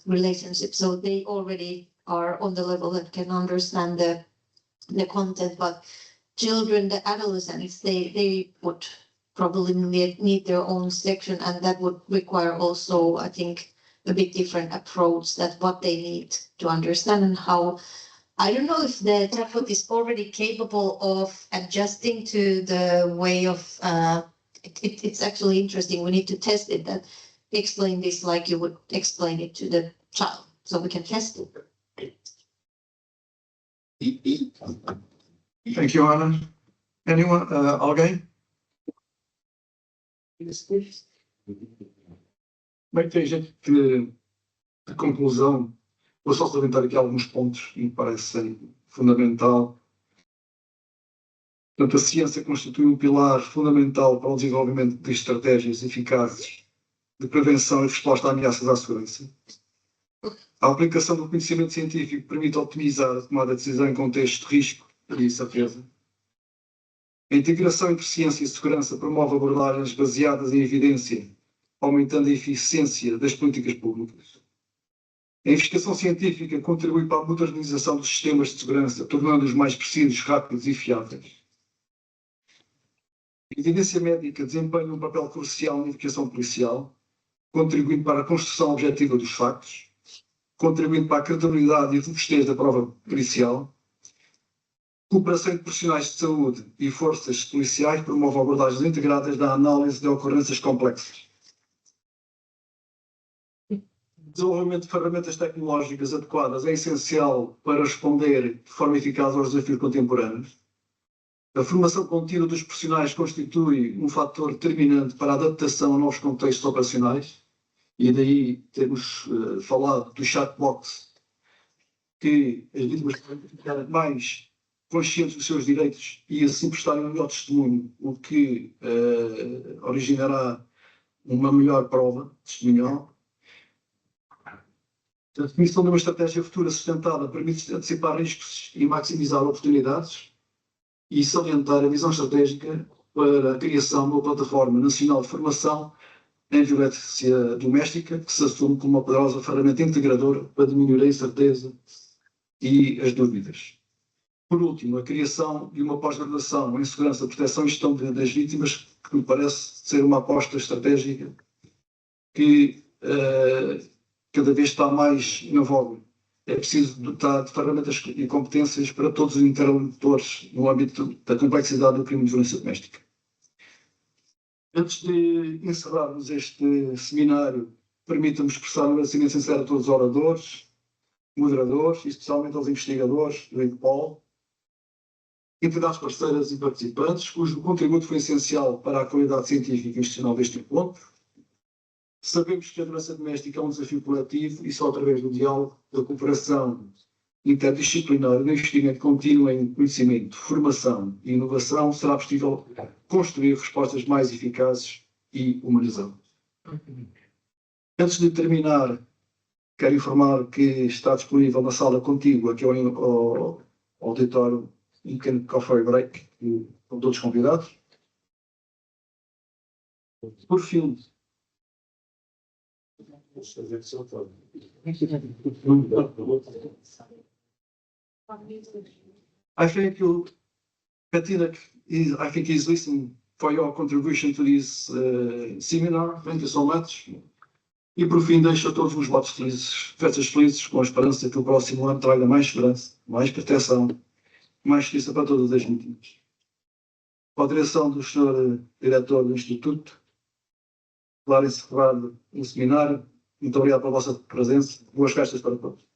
relationship. So they already are on the level that can understand the content, but children, the adolescents, they would probably need their own section, and that would require also, I think, a bit different approach, that what they need to understand and how. I don't know if the chatbot is already capable of adjusting to the way of, it's actually interesting, we need to test it, that explain this like you would explain it to the child, so we can test it. Thank you, Ana. Anyone? Alguém? Bem, tem gente que, de conclusão, vou só salientar aqui alguns pontos que me parecem fundamental. Portanto, a ciência constitui um pilar fundamental para o desenvolvimento de estratégias eficazes de prevenção e resposta a ameaças à segurança. A aplicação do conhecimento científico permite otimizar a tomada de decisão em contexto de risco e certeza. A integração entre ciência e segurança promove abordagens baseadas em evidência, aumentando a eficiência das políticas públicas. A investigação científica contribui para a modernização dos sistemas de segurança, tornando-os mais precisos, rápidos e fiáveis. A evidência médica desempenha um papel crucial na investigação policial, contribuindo para a construção objetiva dos factos, contribuindo para a credibilidade e robustez da prova pericial. Cooperação entre profissionais de saúde e forças policiais promove abordagens integradas da análise de ocorrências complexas. O desenvolvimento de ferramentas tecnológicas adequadas é essencial para responder de forma eficaz aos desafios contemporâneos. A formação contínua dos profissionais constitui um fator determinante para a adaptação a novos contextos operacionais. E daí temos falado do chatbox, que as vítimas podem ficar mais conscientes dos seus direitos e assim prestarem um melhor testemunho, o que originará uma melhor prova testemunhal. A definição de uma estratégia futura sustentada permite antecipar riscos e maximizar oportunidades e salientar a visão estratégica para a criação de uma plataforma nacional de formação em violência doméstica, que se assume como uma poderosa ferramenta integradora para diminuir a incerteza e as dúvidas. Por último, a criação de uma pós-graduação em segurança, proteção e gestão das vítimas, que me parece ser uma aposta estratégica que cada vez está mais na voga. É preciso dotar de ferramentas e competências para todos os interlocutores no âmbito da complexidade do crime de violência doméstica. Antes de encerrarmos este seminário, permita-me expressar um agradecimento sincero a todos os oradores, moderadores e especialmente aos investigadores do INPOL, entidades parceiras e participantes, cujo contributo foi essencial para a qualidade científica e institucional deste encontro. Sabemos que a violência doméstica é um desafio coletivo e só através do diálogo, da cooperação interdisciplinar e do investimento contínuo em conhecimento, formação e inovação será possível construir respostas mais eficazes e humanizadas. Antes de terminar, quero informar que está disponível na sala contígua, que é o auditório, um pequeno coffee break, com todos convidados. Por fim, I thank you, Katina. I think he's listening for your contribution to this seminar. Thank you so much. E por fim, deixo a todos os votos felizes, festas felizes, com a esperança que o próximo ano traga mais segurança, mais proteção, mais justiça para todas as vítimas. Com a direção do Sr. Diretor do Instituto, claro encerrado o seminário. Muito obrigado pela vossa presença. Boas festas para todos.